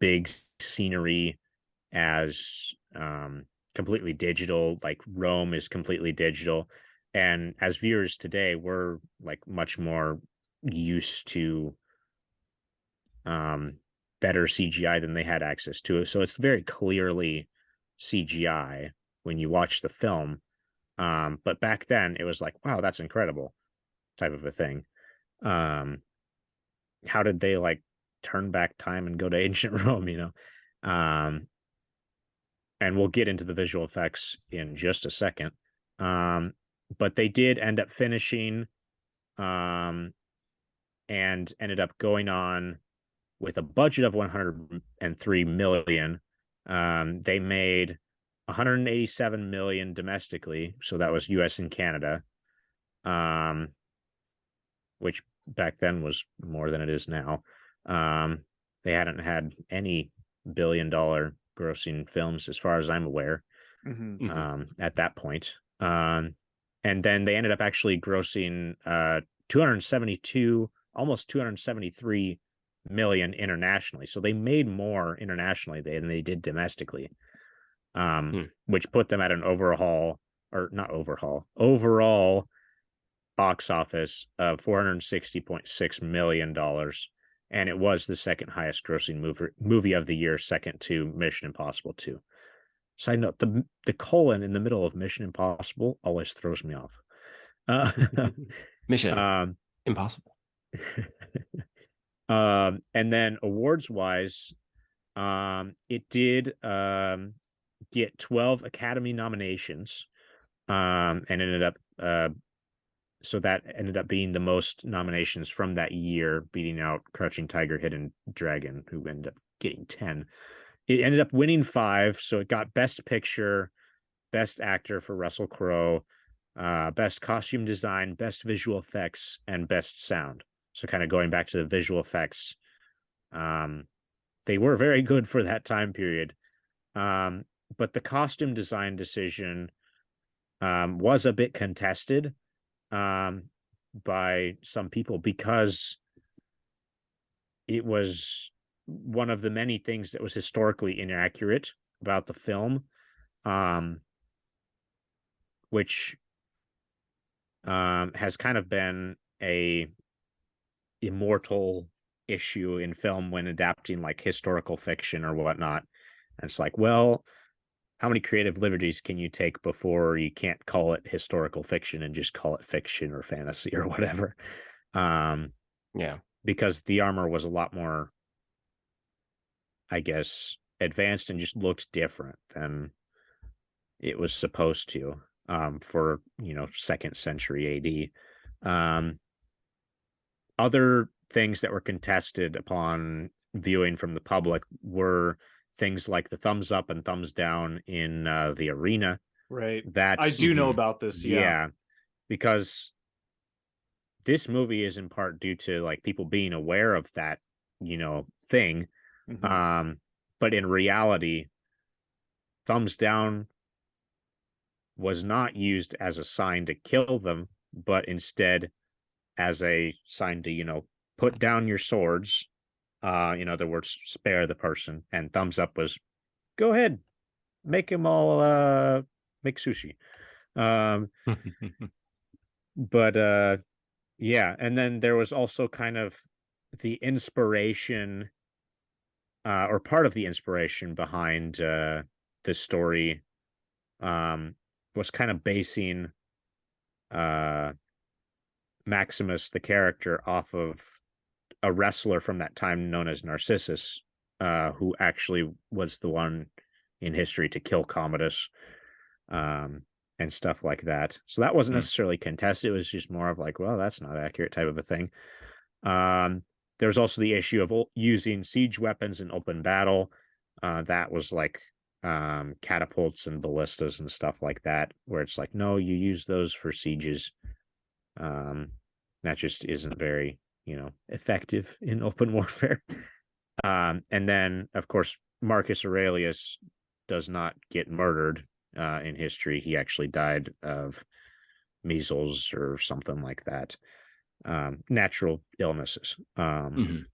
big scenery as completely digital. Like Rome is completely digital, and as viewers today, we're like much more used to better CGI than they had access to. So it's very clearly CGI when you watch the film. But back then it was like, wow, that's incredible type of a thing. Um, how did they like turn back time and go to ancient Rome, you know? And we'll get into the visual effects in just a second. But they did end up finishing and ended up going on with a budget of 103 million. They made 187 million domestically, so that was US and Canada, which back then was more than it is now. They hadn't had any $1 billion grossing films as far as I'm aware. At that point. And then they ended up actually grossing 272, almost 273 million internationally. So they made more internationally than they did domestically, which put them at an overall box office of $460.6 million. And it was the second highest grossing movie of the year, second to Mission Impossible 2. Side note, the colon in the middle of Mission Impossible always throws me off. Mission Impossible. And then awards wise, it did get 12 Academy nominations, and ended up so that ended up being the most nominations from that year, beating out Crouching Tiger, Hidden Dragon, who ended up getting 10. It ended up winning 5, so it got Best Picture, Best Actor for Russell Crowe, Best Costume Design, Best Visual Effects, and Best Sound. So kind of going back to the visual effects, they were very good for that time period. But the costume design decision was a bit contested by some people because it was one of the many things that was historically inaccurate about the film, which has kind of been a immortal issue in film when adapting like historical fiction or whatnot. And it's like, well, how many creative liberties can you take before you can't call it historical fiction and just call it fiction or fantasy or whatever? Yeah, because the armor was a lot more, I guess, advanced and just looked different than it was supposed to, for, you know, 2nd century AD. Other things that were contested upon viewing from the public were things like the thumbs up and thumbs down in the arena. Right. That's, I do know about this. Yeah. Because this movie is in part due to like people being aware of that, you know, thing. But in reality, thumbs down was not used as a sign to kill them, but instead as a sign to, you know, put down your swords. In other words, spare the person. And thumbs up was, go ahead, make them all make sushi. But yeah, and then there was also kind of the inspiration, or part of the inspiration behind this story, was kind of basing Maximus, the character, off of a wrestler from that time known as Narcissus, who actually was the one in history to kill Commodus, and stuff like that. So that wasn't necessarily contested. It was just more of like, well, that's not accurate type of a thing. There was also the issue of using siege weapons in open battle. That was like catapults and ballistas and stuff like that, where it's like, no, you use those for sieges. That just isn't very, you know, effective in open warfare. And then, of course, Marcus Aurelius does not get murdered in history. He actually died of measles or something like that. Natural illnesses. And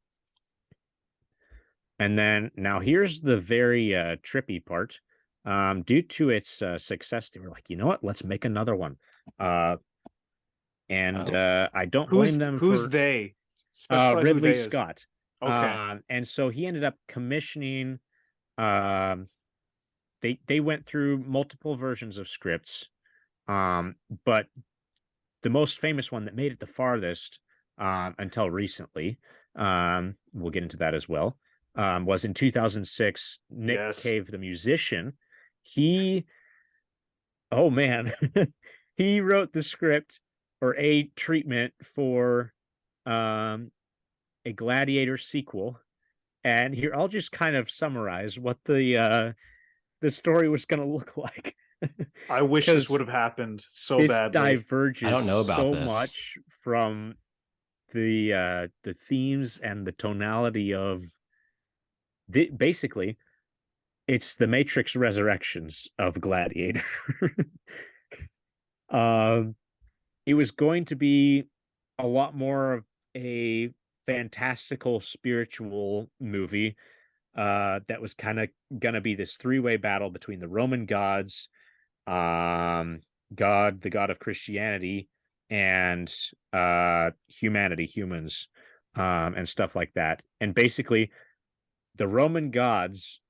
And then now here's the very trippy part. Due to its success, they were like, you know what? Let's make another one. And Oh, I don't blame them Who's for they? Specify who Ridley they is. Scott. Okay. And so he ended up commissioning. Um, they went through multiple versions of scripts, but the most famous one that made it the farthest until recently, we'll get into that as well, was in 2006. Nick Yes. Cave, the musician, he, oh man, he wrote the script or a treatment for um, a Gladiator sequel. And here, I'll just kind of summarize what the story was going to look like, I wish this would because have happened so this badly. I diverges don't know about so this. much from the themes and the tonality of basically it's the Matrix Resurrections of Gladiator. um, it was going to be a lot more of a fantastical spiritual movie that was kind of gonna be this three-way battle between the Roman gods, um, God, the God of Christianity, and humanity, humans, and stuff like that. And basically, the Roman gods,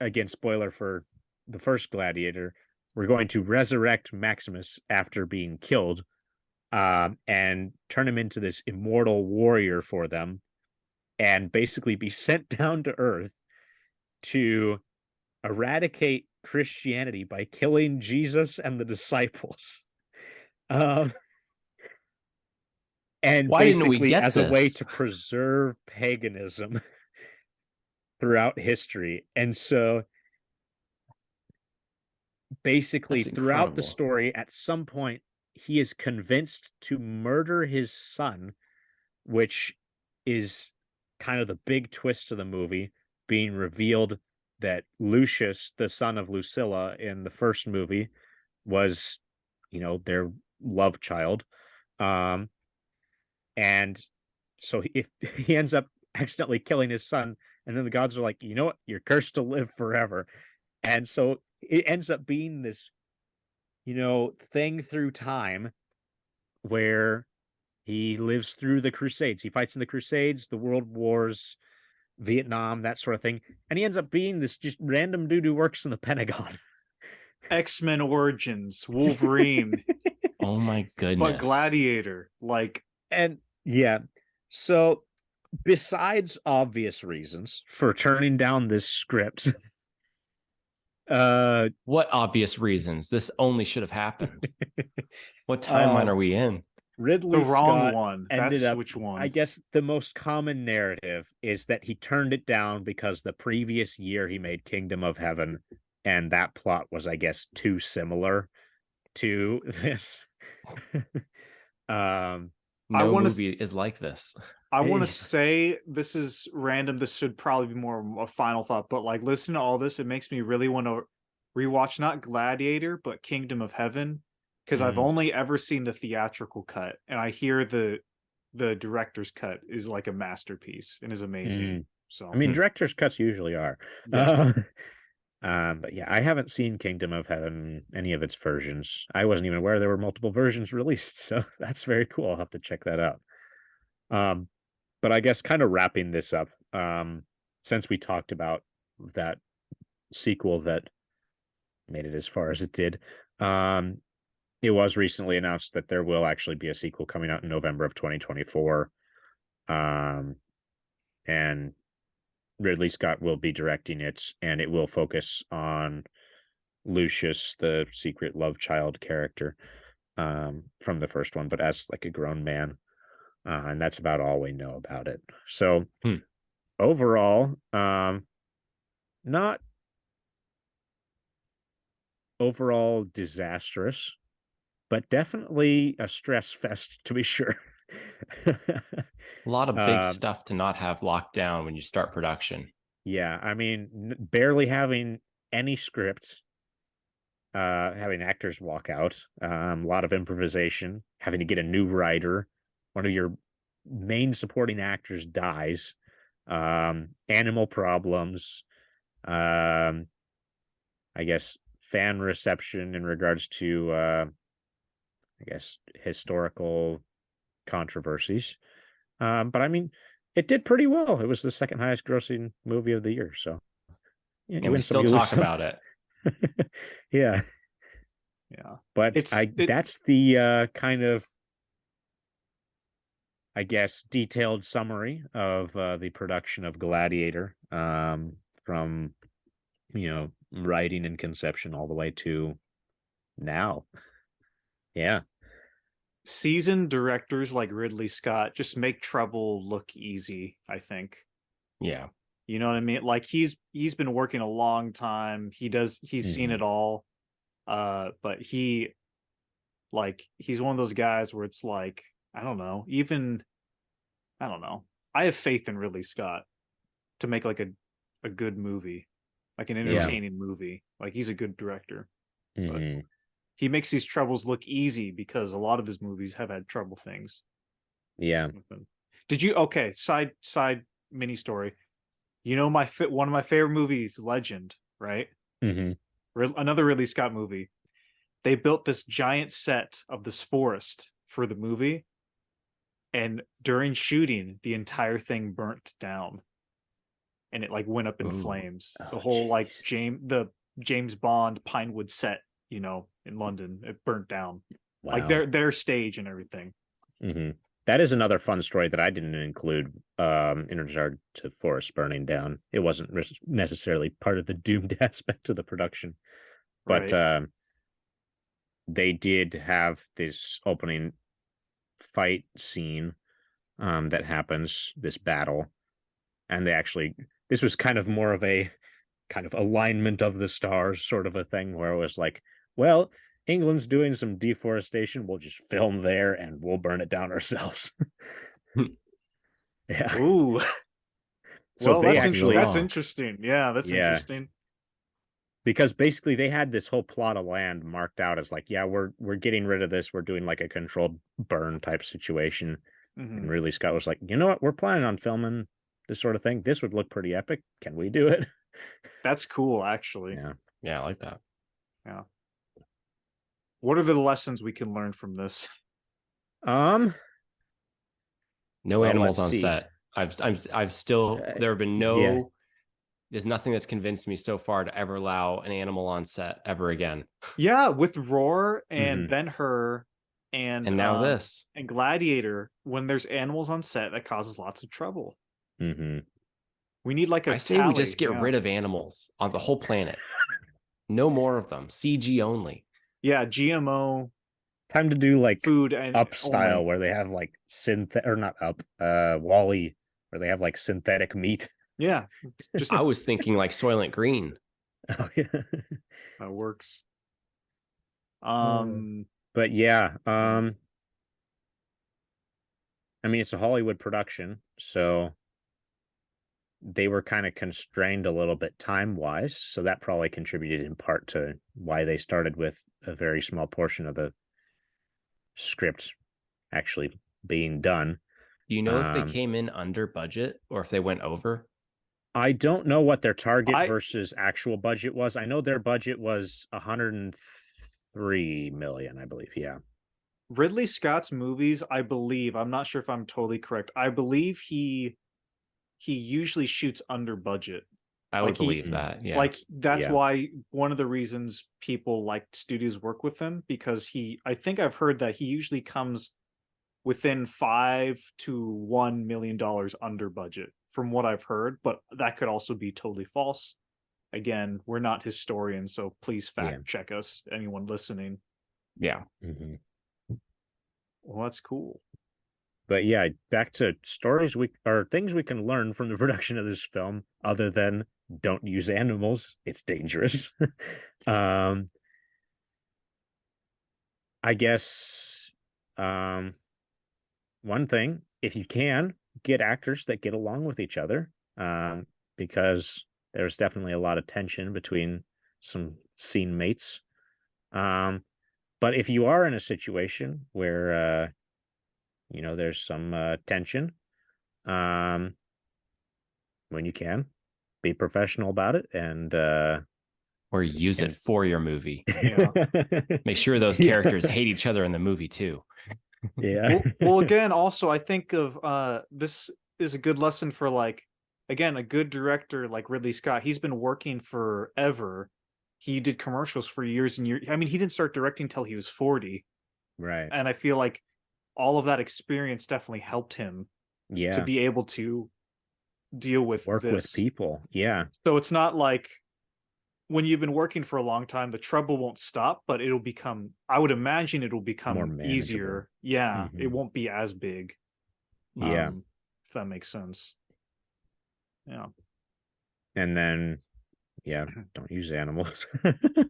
again, spoiler for the first Gladiator, were going to resurrect Maximus after being killed, and turn him into this immortal warrior for them, and basically be sent down to Earth to eradicate Christianity by killing Jesus and the disciples. Um, and Why didn't we basically get as a way this? to preserve paganism throughout history. And so basically That's throughout the incredible. story, at some point, he is convinced to murder his son, which is kind of the big twist of the movie, being revealed that Lucius, the son of Lucilla in the first movie, was, their love child. Um, and so if he ends up accidentally killing his son, and then the gods are like, you know what, you're cursed to live forever. And so it ends up being this, thing through time where he lives through the Crusades. He fights in the Crusades, the World Wars, Vietnam, that sort of thing. And he ends up being this just random dude who works in the Pentagon. X-Men Origins, Wolverine, Oh my but goodness. Gladiator. Like, And yeah, so besides obvious reasons for turning down this script, uh, What obvious reasons? This only should have happened. What timeline uh, are we in? the Ridley wrong Scott one. ended That's up, which I one. guess the most common narrative is that he turned it down because the previous year he made Kingdom of Heaven, and that plot was, I guess, too similar to this. um, I No want to movie is like this. I want to eh, say this is random. This should probably be more of a final thought, but like listening to all this, it makes me really want to rewatch not Gladiator, but Kingdom of Heaven, because I've mm, only ever seen the theatrical cut, and I hear the director's cut is like a masterpiece and is amazing. mm. I So mean, Hmm. director's cuts usually are. yeah, Uh, but yeah, I haven't seen Kingdom of Heaven, any of its versions. I wasn't even aware there were multiple versions released, so that's very cool. I'll have to check that out. Um, but I guess kind of wrapping this up, since we talked about that sequel that made it as far as it did, um, it was recently announced that there will actually be a sequel coming out in November of 2024. Um, and Ridley Scott will be directing it, and it will focus on Lucius, the secret love child character, from the first one, but as like a grown man. And that's about all we know about it. So Hmm. overall, not overall disastrous, but definitely a stress fest to be sure. A lot of big um, stuff to not have locked down when you start production. yeah, I mean, barely having any script, having actors walk out, a lot of improvisation, having to get a new writer, one of your main supporting actors dies, animal problems, um, I guess fan reception in regards to I guess historical controversies. But I mean, it did pretty well. It was the second highest grossing movie of the year. So yeah, you And we win some, still you lose talk some. about it. Yeah. Yeah. But It's it that's the kind of, I guess, detailed summary of the production of Gladiator, from, writing and conception all the way to now. Yeah. seasoned directors like Ridley Scott just make trouble look easy, I think. Yeah. You know what I mean? Like he's been working a long time. He's seen Hmm. it all. But he's one of those guys where it's like, I don't know, even I don't know. I have faith in Ridley Scott to make like a good movie, like an Yeah. entertaining movie. Like he's a good director. But Hmm. he makes these troubles look easy because a lot of his movies have had trouble things Yeah. with them. Did you okay, side mini story. You know one of my favorite movies, Legend, right? Hmm. Another Ridley Scott movie. They built this giant set of this forest for the movie, and during shooting, the entire thing burnt down, and it like went up in Ooh. flames. The Oh, whole like jeez. James Bond Pinewood set, in London, it burnt down, like Wow. their stage and everything. Hmm. That is another fun story that I didn't include in regard to forest burning down. It wasn't necessarily part of the doomed aspect of the production, but Right. they did have this opening fight scene that happens, this battle, and this was kind of more of a kind of alignment of the stars sort of a thing where it was like, well, England's doing some deforestation. We'll just film there and we'll burn it down ourselves. Yeah. Ooh. So Well, they Lucky that's actually, law. interesting. Yeah, that's yeah, interesting. because basically they had this whole plot of land marked out as like, yeah, we're getting rid of this. We're doing like a controlled burn type situation. Hmm. And really Scott was like, you know what? We're planning on filming this sort of thing. This would look pretty epic. Can we do it? That's cool, actually. Yeah. Yeah, I like that. Yeah. What are the lessons we can learn from this? Um, No well, let's animals on see. set. I've still there have been Yeah. no there's nothing that's convinced me so far to ever allow an animal on set ever again. Yeah, with Roar and Hmm. Ben-Hur And now this. and Gladiator, when there's animals on set, that causes lots of trouble. Hmm. We need like a I say we tally. just get Yeah. rid of animals on the whole planet. No more of them. CG only. Yeah, GMO Time to do like food and up style only. where they have like or not up, Wally, where they have like synthetic meat. Yeah, it's just I was thinking like Soylent Green. Oh yeah. works. Uh, Um, but yeah, yeah. I mean it's a Hollywood production, so they were kind of constrained a little bit time wise, so that probably contributed in part to why they started with a very small portion of the script actually being done. Do you know if they Um, came in under budget or if they went over? I don't know what their target I versus actual budget was. I know their budget was 103 million, I believe. Yeah. Ridley Scott's movies, I believe, I'm not sure if I'm totally correct. I believe he usually shoots under budget. I would Like he believe that. Yeah. like that's Yeah. why one of the reasons people like studios work with him, because I think I've heard that he usually comes within $5 to $1 million under budget from what I've heard, but that could also be totally false. Again, we're not historians, so please Yeah. fact check us, anyone listening. Yeah. Hmm. Well, that's cool. But yeah, back to stories we or things we can learn from the production of this film, other than don't use animals. It's dangerous. um, I guess one thing, if you can, get actors that get along with each other, because there's definitely a lot of tension between some scene mates. Um, but if you are in a situation where there's some tension, um, when you can, be professional about it, and or use it for your movie. Yeah. Make sure those characters hate each other in the movie too. Yeah. Well, again, also I think of this is a good lesson for, like, again, a good director like Ridley Scott. He's been working forever. He did commercials for years and years. I mean, he didn't start directing till he was 40. Right. And I feel like all of that experience definitely helped him to Yeah. be able to deal with Work with this. people. Yeah. So it's not like when you've been working for a long time, the trouble won't stop, but it'll become, I would imagine it'll More become manageable. easier. Yeah, it Mhm. won't be as big. Yeah. If that makes sense. Yeah. And then, yeah, don't use animals.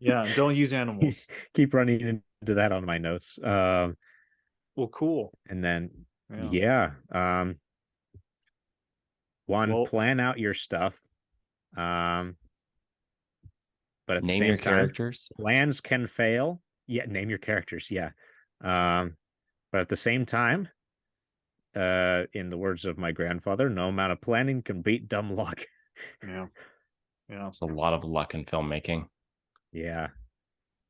Yeah, don't use animals. Keep running into that on my notes. Well, cool. And then, Yeah. yeah, one, Well, plan out your stuff. Um, but at the Name your same time, characters. plans can fail. Yeah, name your characters. Yeah. But at the same time, in the words of my grandfather, no amount of planning can beat dumb luck. yeah. Yeah. It's a lot of luck in filmmaking. Yeah.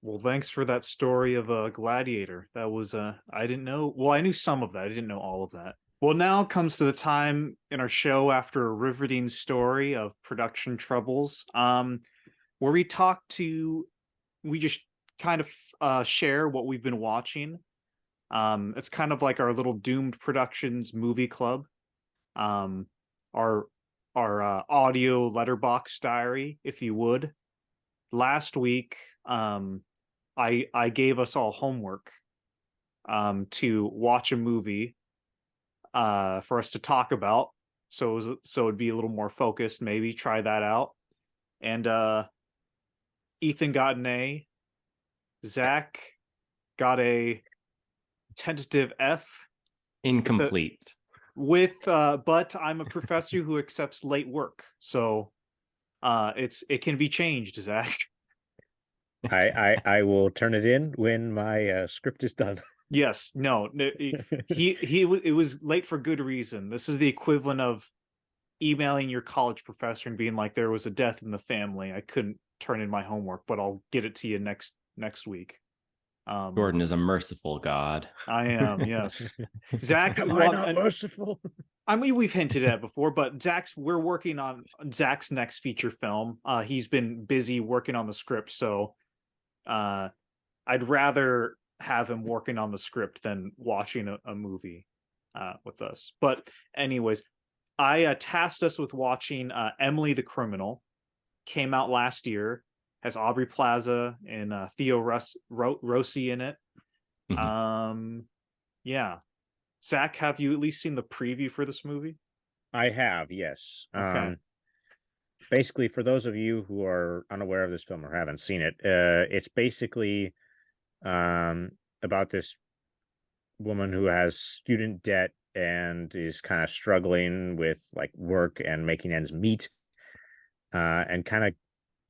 Well, thanks for that story of Gladiator. That was I didn't know. Well, I knew some of that. I didn't know all of that. Well, now comes to the time in our show after a riveting story of production troubles, where we just kind of share what we've been watching. It's kind of like our little Doomed Productions movie club. Um, our audio letterbox diary, if you would. Last week, I gave us all homework to watch a movie for us to talk about. So it'd be a little more focused, maybe try that out. And Ethan got an A. Zach got a tentative F. Incomplete. But I'm a professor who accepts late work. So it can be changed, Zach. I will turn it in when my script is done. Yes, no, it was late for good reason. This is the equivalent of emailing your college professor and being like, there was a death in the family. I couldn't turn in my homework, but I'll get it to you next week. Jordan is a merciful God. I am, yes. Zach, Am I not merciful? I mean, we've hinted at it before, but we're working on Zach's next feature film. He's been busy working on the script, so I'd rather have him working on the script than watching a movie with us. But anyways, I tasked us with watching Emily the Criminal. Came out last year. Has Aubrey Plaza and Theo Rossi in it. Mm-hmm. Yeah. Zach, have you at least seen the preview for this movie? I have, yes. Okay. Basically, for those of you who are unaware of this film or haven't seen it, it's basically about this woman who has student debt and is kind of struggling with like work and making ends meet, and kind of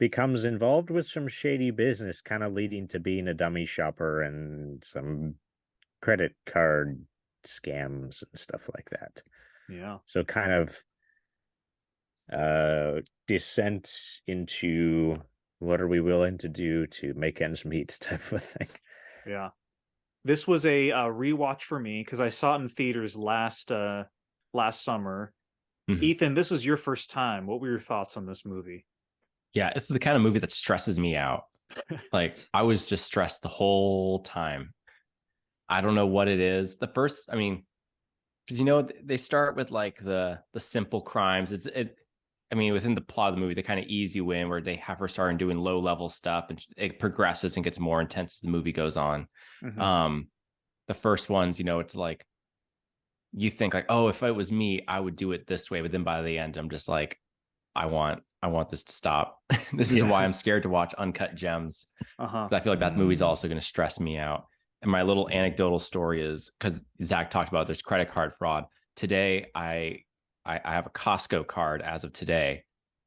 becomes involved with some shady business, kind of leading to being a dummy shopper and some credit card scams and stuff like that. Yeah. So kind of descent into what are we willing to do to make ends meet type of a thing. Yeah. This was a rewatch for me because I saw it in theaters last summer. Mm-hmm. Ethan, this was your first time. What were your thoughts on this movie? Yeah, it's the kind of movie that stresses me out. Like, I was just stressed the whole time. I don't know what it is. The first, I mean, because they start with like the simple crimes. I mean, within the plot of the movie, they kind of easy win where they have her starting doing low level stuff, and it progresses and gets more intense as the movie goes on. Mm-hmm. The first ones, it's like you think like, oh, if it was me, I would do it this way. But then by the end, I'm just like, I want this to stop. This is why I'm scared to watch Uncut Gems. Because I feel like that movie's also going to stress me out. And my little anecdotal story is because Zach talked about there's credit card fraud. Today, I have a Costco card as of today.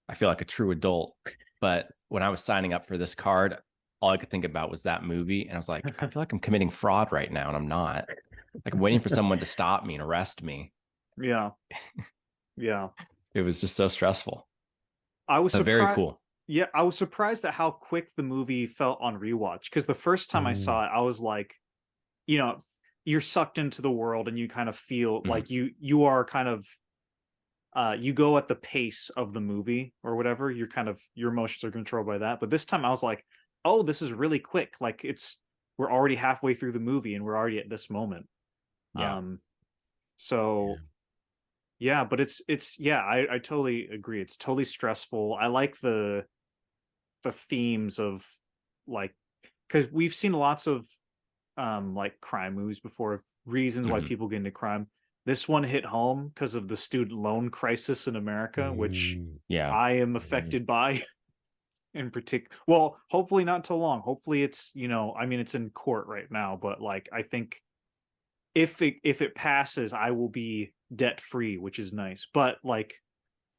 I feel like a true adult. But when I was signing up for this card, all I could think about was that movie. And I was like, I feel like I'm committing fraud right now. And I'm not. Like, I'm waiting for someone to stop me and arrest me. Yeah. Yeah. It was just so stressful. I was But very surprised. cool. Yeah, I was surprised at how quick the movie felt on rewatch. Because the first time I saw it, I was like, you know, you're sucked into the world and you kind of feel like you are kind of you go at the pace of the movie or whatever. You're kind of your emotions are controlled by that. But this time I was like, oh, this is really quick. Like we're already halfway through the movie and we're already at this moment. Yeah. So yeah, but it's yeah, I totally agree. It's totally stressful. I like the themes of like because we've seen lots of like crime movies before of reasons why people get into crime. This one hit home because of the student loan crisis in America, which I am affected by in particular. Well, hopefully not too long. Hopefully it's, I mean it's in court right now, but like I think if it passes, I will be debt free, which is nice. But like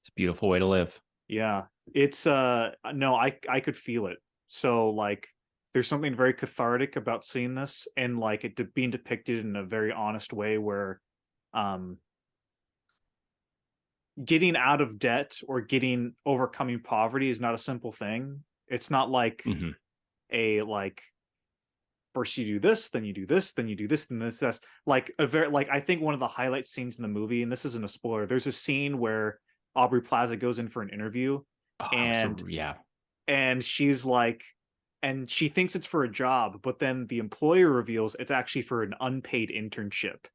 it's a beautiful way to live. yeah, it's no, I could feel it. So like there's something very cathartic about seeing this and like being depicted in a very honest way where um getting out of debt or getting overcoming poverty is not a simple thing. It's not like a like first you do this, then you do this, then you do this, then this. That's like a very like I think one of the highlight scenes in the movie, and this isn't a spoiler. There's a scene where Aubrey Plaza goes in for an interview, and and she's like, and she thinks it's for a job, but then the employer reveals it's actually for an unpaid internship,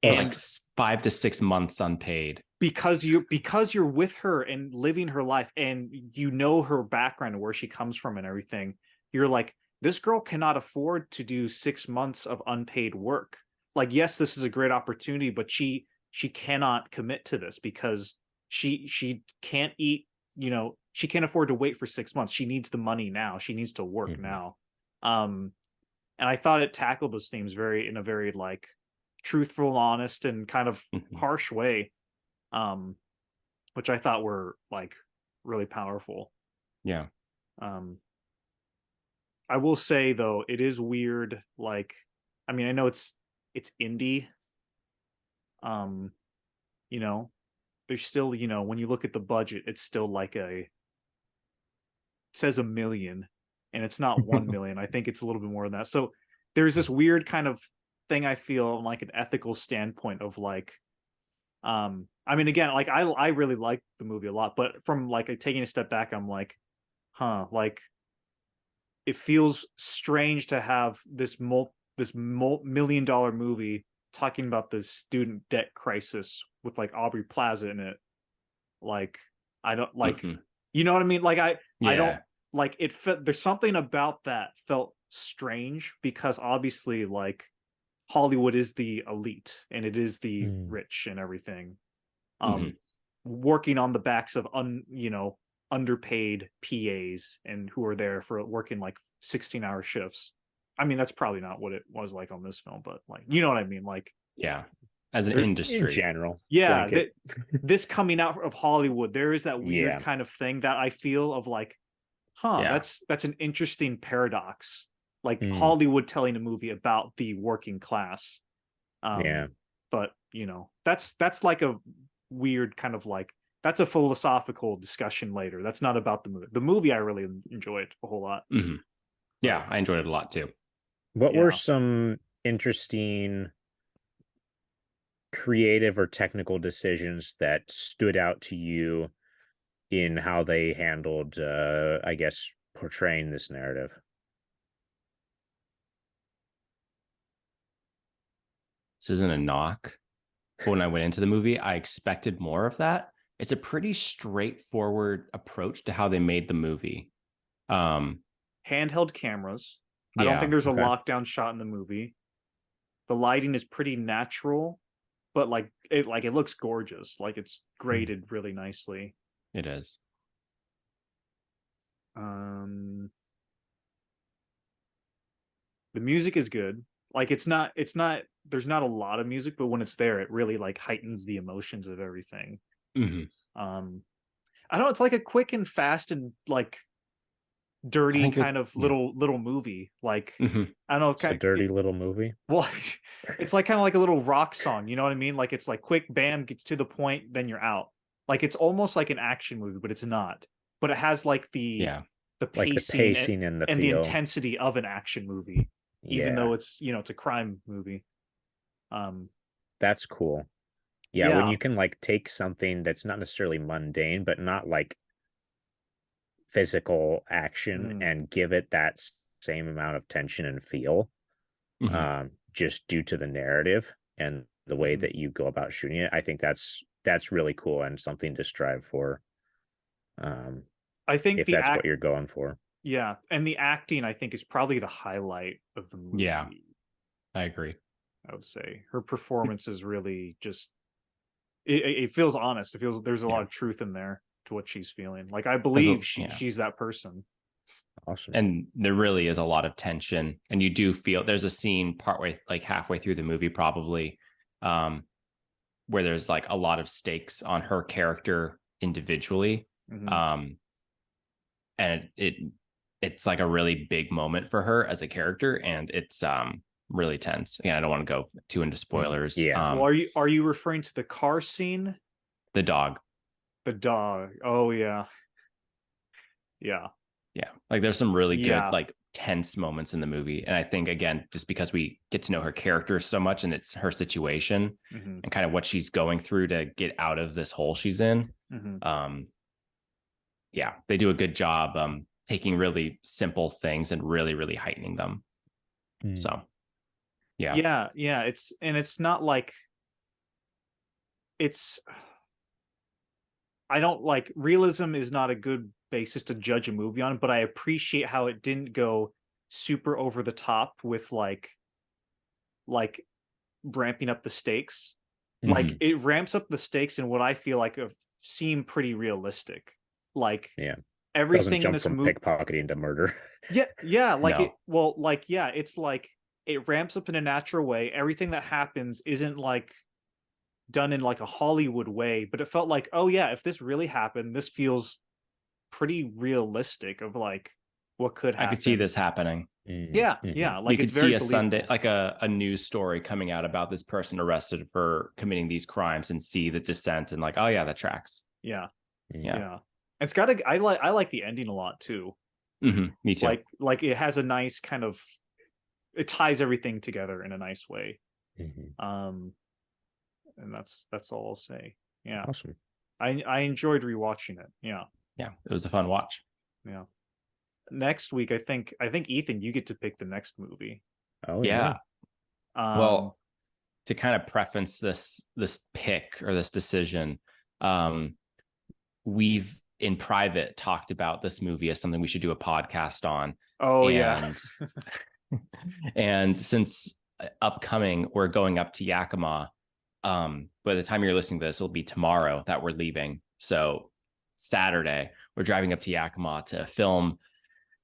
and like 5 to 6 months unpaid. Because you're with her and living her life, and you know her background and where she comes from and everything. You're like, this girl cannot afford to do 6 months of unpaid work. Like, yes, this is a great opportunity, but she cannot commit to this because she can't eat, she can't afford to wait for 6 months. She needs the money now. She needs to work now. And I thought it tackled those themes in a very like truthful, honest, and kind of harsh way. Which I thought were like really powerful. Yeah. I will say though, it is weird. Like, I mean, I know it's indie. There's still, when you look at the budget, it's still like it says 1 million, and it's not 1 million. I think it's a little bit more than that. So there's this weird kind of thing I feel like an ethical standpoint of like, I mean, again, like I really like the movie a lot, but from like taking a step back, I'm like, like it feels strange to have this $1 million movie talking about the student debt crisis with like Aubrey Plaza in it. Like, I don't like, you know what I mean? Like I don't like it. There's something about that felt strange because obviously like Hollywood is the elite and it is the rich and everything. Working on the backs of underpaid PAs and who are there for working like 16-hour shifts. I mean, that's probably not what it was like on this film, but like, you know what I mean? Like, as an industry in general. This coming out of Hollywood, there is that weird kind of thing that I feel of like, that's an interesting paradox. Like Hollywood telling a movie about the working class. But that's like a weird kind of like, that's a philosophical discussion later. That's not about the movie. The movie I really enjoyed a whole lot. Yeah, I enjoyed it a lot too. What were some interesting creative or technical decisions that stood out to you in how they handled, I guess, portraying this narrative? This isn't a knock. But when I went into the movie, I expected more of that. It's a pretty straightforward approach to how they made the movie. Handheld cameras. I don't think there's a lockdown shot in the movie. The lighting is pretty natural, but like it looks gorgeous. Like it's graded really nicely. It is. The music is good. Like it's not there's not a lot of music, but when it's there, it really like heightens the emotions of everything. I don't know, it's like a quick and fast and like dirty kind of little movie. Like I don't know, kind of dirty little movie. Well, it's like kind of like a little rock song, you know what I mean? Like it's like quick, bam, gets to the point, then you're out. like it's almost like an action movie, but it's not. But it has like the like the pacing and the and the feel. intensity of an action movie, even though it's, you know, it's a crime movie. That's cool. Yeah, when you can like take something that's not necessarily mundane, but not like physical action, and give it that same amount of tension and feel, just due to the narrative and the way that you go about shooting it. I think that's really cool and something to strive for. I think if that's what you're going for. Yeah, and the acting I think is probably the highlight of the movie. Yeah, I agree. I would say her performance is really just it feels honest. It feels there's a lot of truth in there to what she's feeling. Like I believe she's that person. Awesome. And there really is a lot of tension, and you do feel there's a scene partway, like halfway through the movie probably, where there's like a lot of stakes on her character individually. And it's like a really big moment for her as a character, and it's really tense. Again, I don't want to go too into spoilers. Well, are you referring to the car scene? The dog. Oh yeah. Like there's some really good like tense moments in the movie, and I think again, just because we get to know her character so much and it's her situation and kind of what she's going through to get out of this hole she's in, they do a good job taking really simple things and really heightening them. So it's not like I don't like realism is not a good basis to judge a movie on, but I appreciate how it didn't go super over the top with like ramping up the stakes. Like it ramps up the stakes in what I feel like seem pretty realistic. Like everything in this movie, pickpocketing to murder. It's like it ramps up in a natural way. Everything that happens isn't like done in like a Hollywood way, but it felt like, oh yeah, if this really happened, this feels pretty realistic of like what could happen. I could see this happening. Like you could see a Sunday, like a news story coming out about this person arrested for committing these crimes, and see the descent and like, oh yeah, that tracks. It's got I like the ending a lot too. Me too. Like it has a nice kind of, it ties everything together in a nice way. And that's all I'll say. Awesome. I enjoyed rewatching it. It was a fun watch. Next week, I think Ethan, you get to pick the next movie. Oh yeah. Well, to kind of preface this pick or this decision, we've in private talked about this movie as something we should do a podcast on. And since upcoming, we're going up to Yakima. By the time you're listening to this, it'll be tomorrow that we're leaving. So Saturday, we're driving up to Yakima to film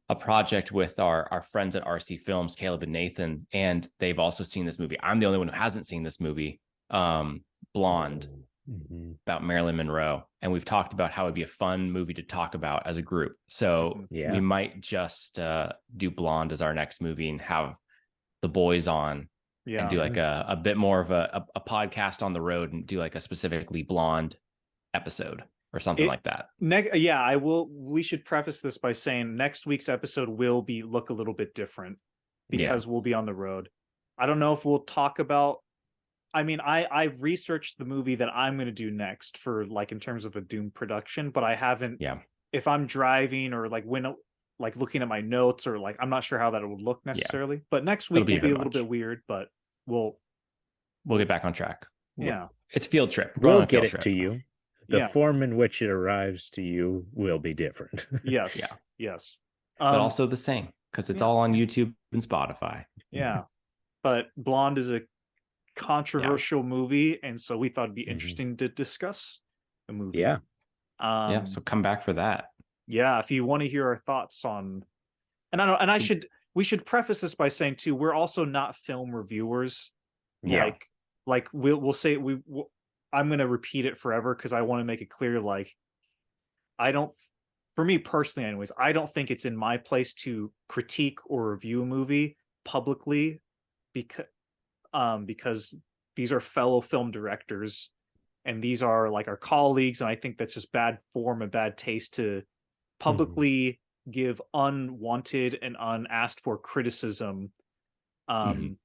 a project with our friends at RC Films, Caleb and Nathan, and they've also seen this movie. I'm the only one who hasn't seen this movie, Blonde, about Marilyn Monroe. And we've talked about how it'd be a fun movie to talk about as a group. So we might just do Blonde as our next movie and have the boys on and do like a bit more of a podcast on the road and do like a specifically Blonde episode or something like that. I will. We should preface this by saying next week's episode will look a little bit different because we'll be on the road. I don't know if we'll talk about, I mean, I've researched the movie that I'm going to do next for like in terms of a Doom production, but I haven't. If I'm driving or like when like looking at my notes or like I'm not sure how that would look necessarily. But next week will be a little bit weird, but we'll get back on track. It's field trip. We'll get it to you. The form in which it arrives to you will be different. Yes. But also the same because it's all on YouTube and Spotify. But Blonde is a controversial movie, and so we thought it'd be interesting to discuss the movie. So come back for that. If you want to hear our thoughts on, and I don't, and we should preface this by saying too, we're also not film reviewers. Like we'll say I'm going to repeat it forever because I want to make it clear. Like, for me personally, anyways, I don't think it's in my place to critique or review a movie publicly because these are fellow film directors and these are like our colleagues, and I think that's just bad form and bad taste to publicly give unwanted and unasked for criticism. And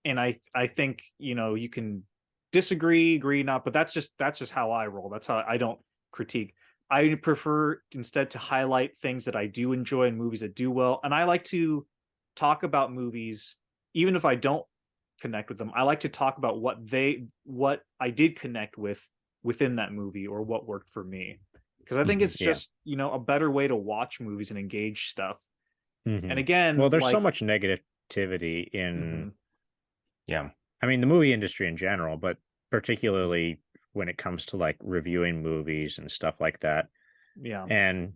I think, you know, you can disagree, agree, not, but that's just how I roll. That's how I don't critique. I prefer instead to highlight things that I do enjoy and movies that do well. And I like to talk about movies, even if I don't connect with them. I like to talk about what I did connect with within that movie, or what worked for me. Because I think it's just, you know, a better way to watch movies and engage stuff. And again, well, there's so much negativity in yeah, I mean, the movie industry in general, but particularly when it comes to like reviewing movies and stuff like that. Yeah. And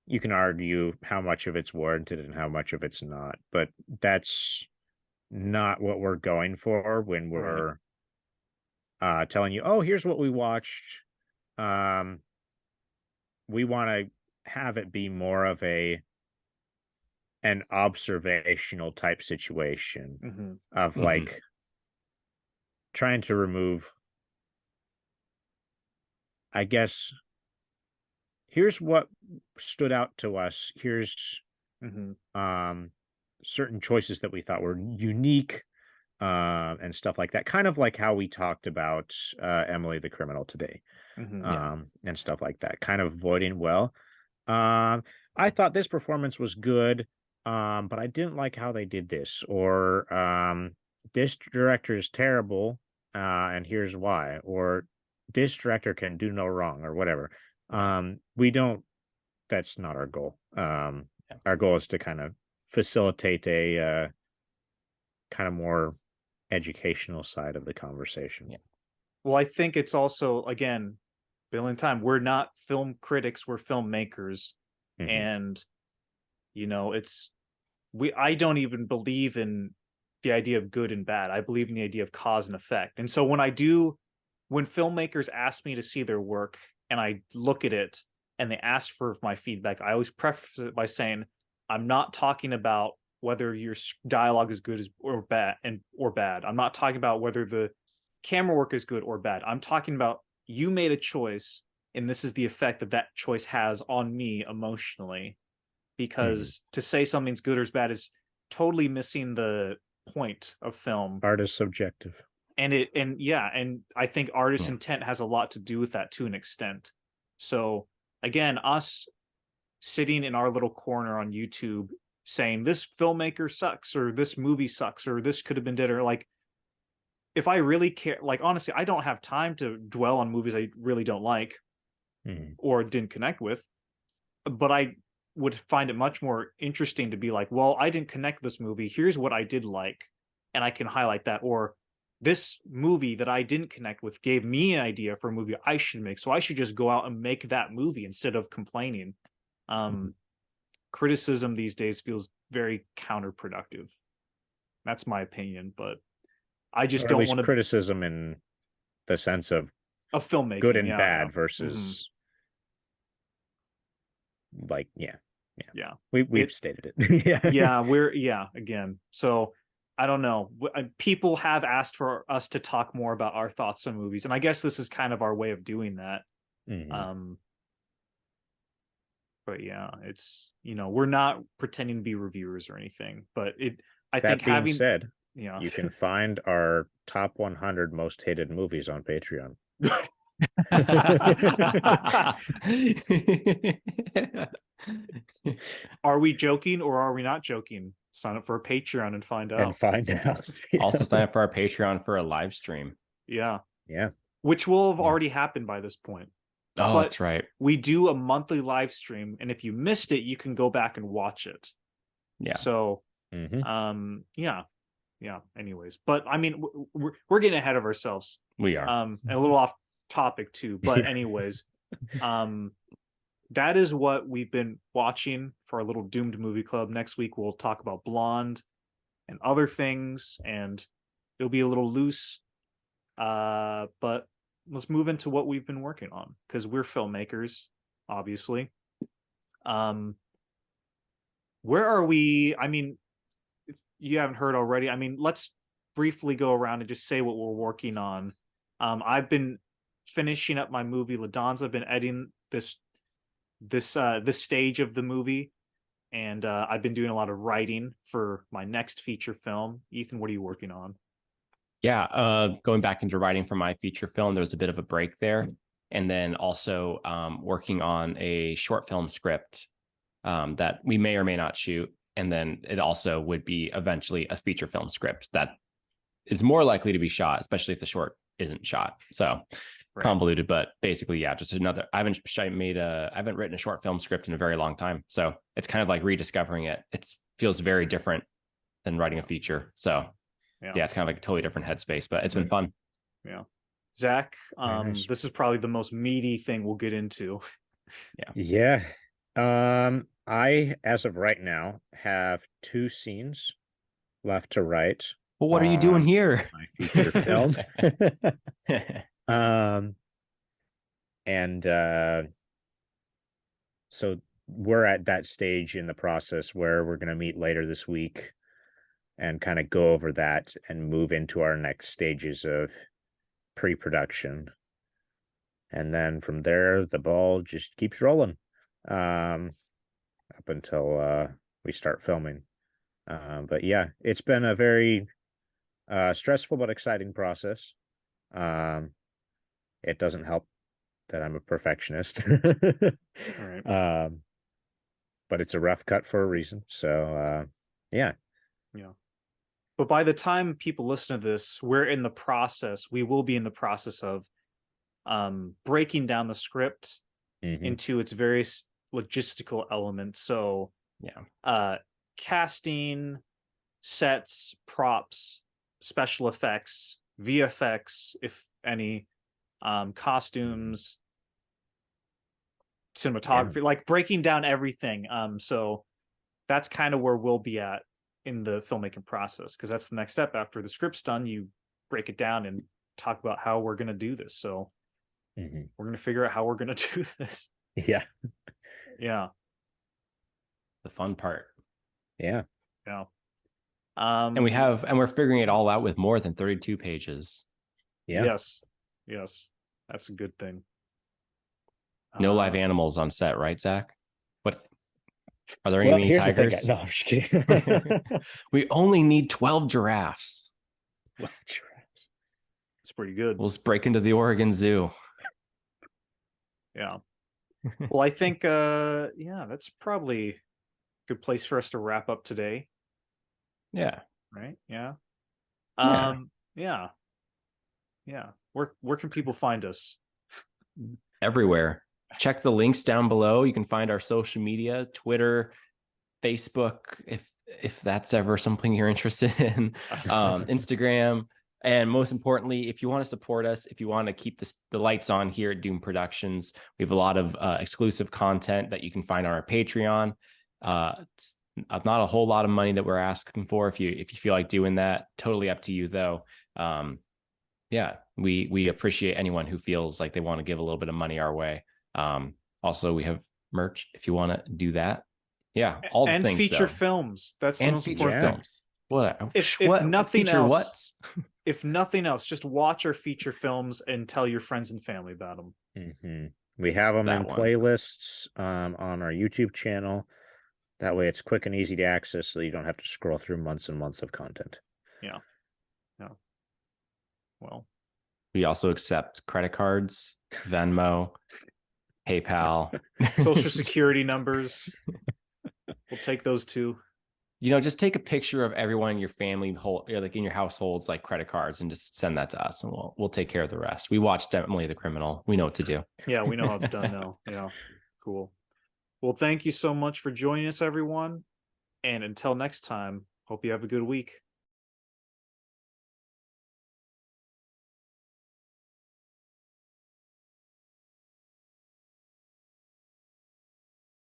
you can argue how much of it's warranted and how much of it's not, but that's not what we're going for when we're telling you, oh, here's what we watched. We want to have it be more of an observational type situation of like trying to remove, I guess, here's what stood out to us. Here's certain choices that we thought were unique, and stuff like that. Kind of like how we talked about Emily the Criminal today, and stuff like that. Kind of voiding well. I thought this performance was good, but I didn't like how they did this. Or this director is terrible, and here's why. Or this director can do no wrong, or whatever. We don't. That's not our goal. Our goal is to kind of facilitate a kind of more educational side of the conversation. Yeah. Well, I think it's also, again, Bill and Time, we're not film critics, we're filmmakers. And, you know, I don't even believe in the idea of good and bad. I believe in the idea of cause and effect. And so when filmmakers ask me to see their work and I look at it and they ask for my feedback, I always preface it by saying, I'm not talking about whether your dialogue is good or bad. I'm not talking about whether the camera work is good or bad. I'm talking about, you made a choice, and this is the effect that choice has on me emotionally. Because to say something's good or bad is totally missing the point of film. Art is subjective. And I think artist's intent has a lot to do with that to an extent. So again, us sitting in our little corner on YouTube saying this filmmaker sucks, or this movie sucks, or this could have been better, like, if I really care, like, honestly, I don't have time to dwell on movies I really don't like or didn't connect with, but I would find it much more interesting to be like, well, I didn't connect with this movie, here's what I did like, and I can highlight that. Or this movie that I didn't connect with gave me an idea for a movie I should make, so I should just go out and make that movie instead of complaining. Criticism these days feels very counterproductive. That's my opinion, but I just don't want to criticism in the sense of filmmaking, good and bad versus like we've stated it. Again, so I don't know, people have asked for us to talk more about our thoughts on movies, and I guess this is kind of our way of doing that. But yeah, it's, you know, we're not pretending to be reviewers or anything, but I think having said, you can find our top 100 most hated movies on Patreon. Are we joking or are we not joking? Sign up for a Patreon and find out. Also sign up for our Patreon for a live stream. Yeah. Which will have already happened by this point. Oh, that's right. We do a monthly live stream, and if you missed it, you can go back and watch it. Yeah. So, anyways, but I mean, we're getting ahead of ourselves. We are. And a little off topic too, but anyways, that is what we've been watching for our little doomed movie club. Next week we'll talk about Blonde and other things, and it'll be a little loose, but let's move into what we've been working on, because we're filmmakers, obviously. Where are we? I mean, if you haven't heard already, I mean, let's briefly go around and just say what we're working on. I've been finishing up my movie La Danza. I've been editing this stage of the movie, and I've been doing a lot of writing for my next feature film. Ethan, what are you working on? Yeah, going back into writing for my feature film, there was a bit of a break there, and then also working on a short film script that we may or may not shoot, and then it also would be eventually a feature film script that is more likely to be shot, especially if the short isn't shot. So convoluted, but basically, yeah, just another. I haven't written a short film script in a very long time, so it's kind of like rediscovering it. It feels very different than writing a feature. So yeah, it's kind of like a totally different headspace, but it's been fun. Yeah. Zach, nice. This is probably the most meaty thing we'll get into. Yeah. I, as of right now, have 2 scenes left to write. Well, what are you doing here? My feature film. And so we're at that stage in the process where we're going to meet later this week and kind of go over that and move into our next stages of pre-production. And then from there, the ball just keeps rolling up until we start filming. But yeah, it's been a very stressful but exciting process. It doesn't help that I'm a perfectionist. Right. But it's a rough cut for a reason. So yeah. But by the time people listen to this, we will be in the process of breaking down the script into its various logistical elements. So casting, sets, props, special effects, VFX, if any, costumes, cinematography, like breaking down everything. So that's kind of where we'll be at in the filmmaking process, because that's the next step. After the script's done, you break it down and talk about how we're going to do this. So we're going to figure out how we're going to do this. Yeah. The fun part. Yeah. And we're figuring it all out with more than 32 pages. Yes. That's a good thing. No live animals on set, right, Zach? What are there any tigers? No, I'm just kidding. We only need 12 giraffes. 12 giraffes. It's pretty good. We'll just break into the Oregon Zoo. Yeah. Well, I think that's probably a good place for us to wrap up today. Yeah. Right? Yeah. Yeah. Where can people find us? Everywhere. Check the links down below. You can find our social media, Twitter, Facebook, if that's ever something you're interested in, Instagram. And most importantly, if you want to support us, if you want to keep the lights on here at Doom Productions, we have a lot of exclusive content that you can find on our Patreon. It's not a whole lot of money that we're asking for. If you feel like doing that, totally up to you though. We appreciate anyone who feels like they want to give a little bit of money our way. Also, we have merch if you want to do that. Yeah, all the things. And feature films. That's the most important films. What? If nothing else, if nothing else, just watch our feature films and tell your friends and family about them. We have them in playlists on our YouTube channel. That way, it's quick and easy to access, so you don't have to scroll through months and months of content. Yeah. Well, we also accept credit cards, Venmo, PayPal, social security numbers. We'll take those too. Just take a picture of everyone in your family, like in your households, like credit cards, and just send that to us, and we'll take care of the rest. We watched Emily the Criminal. We know what to do. Yeah, we know how it's done now. Yeah, cool. Well, thank you so much for joining us, everyone. And until next time, hope you have a good week.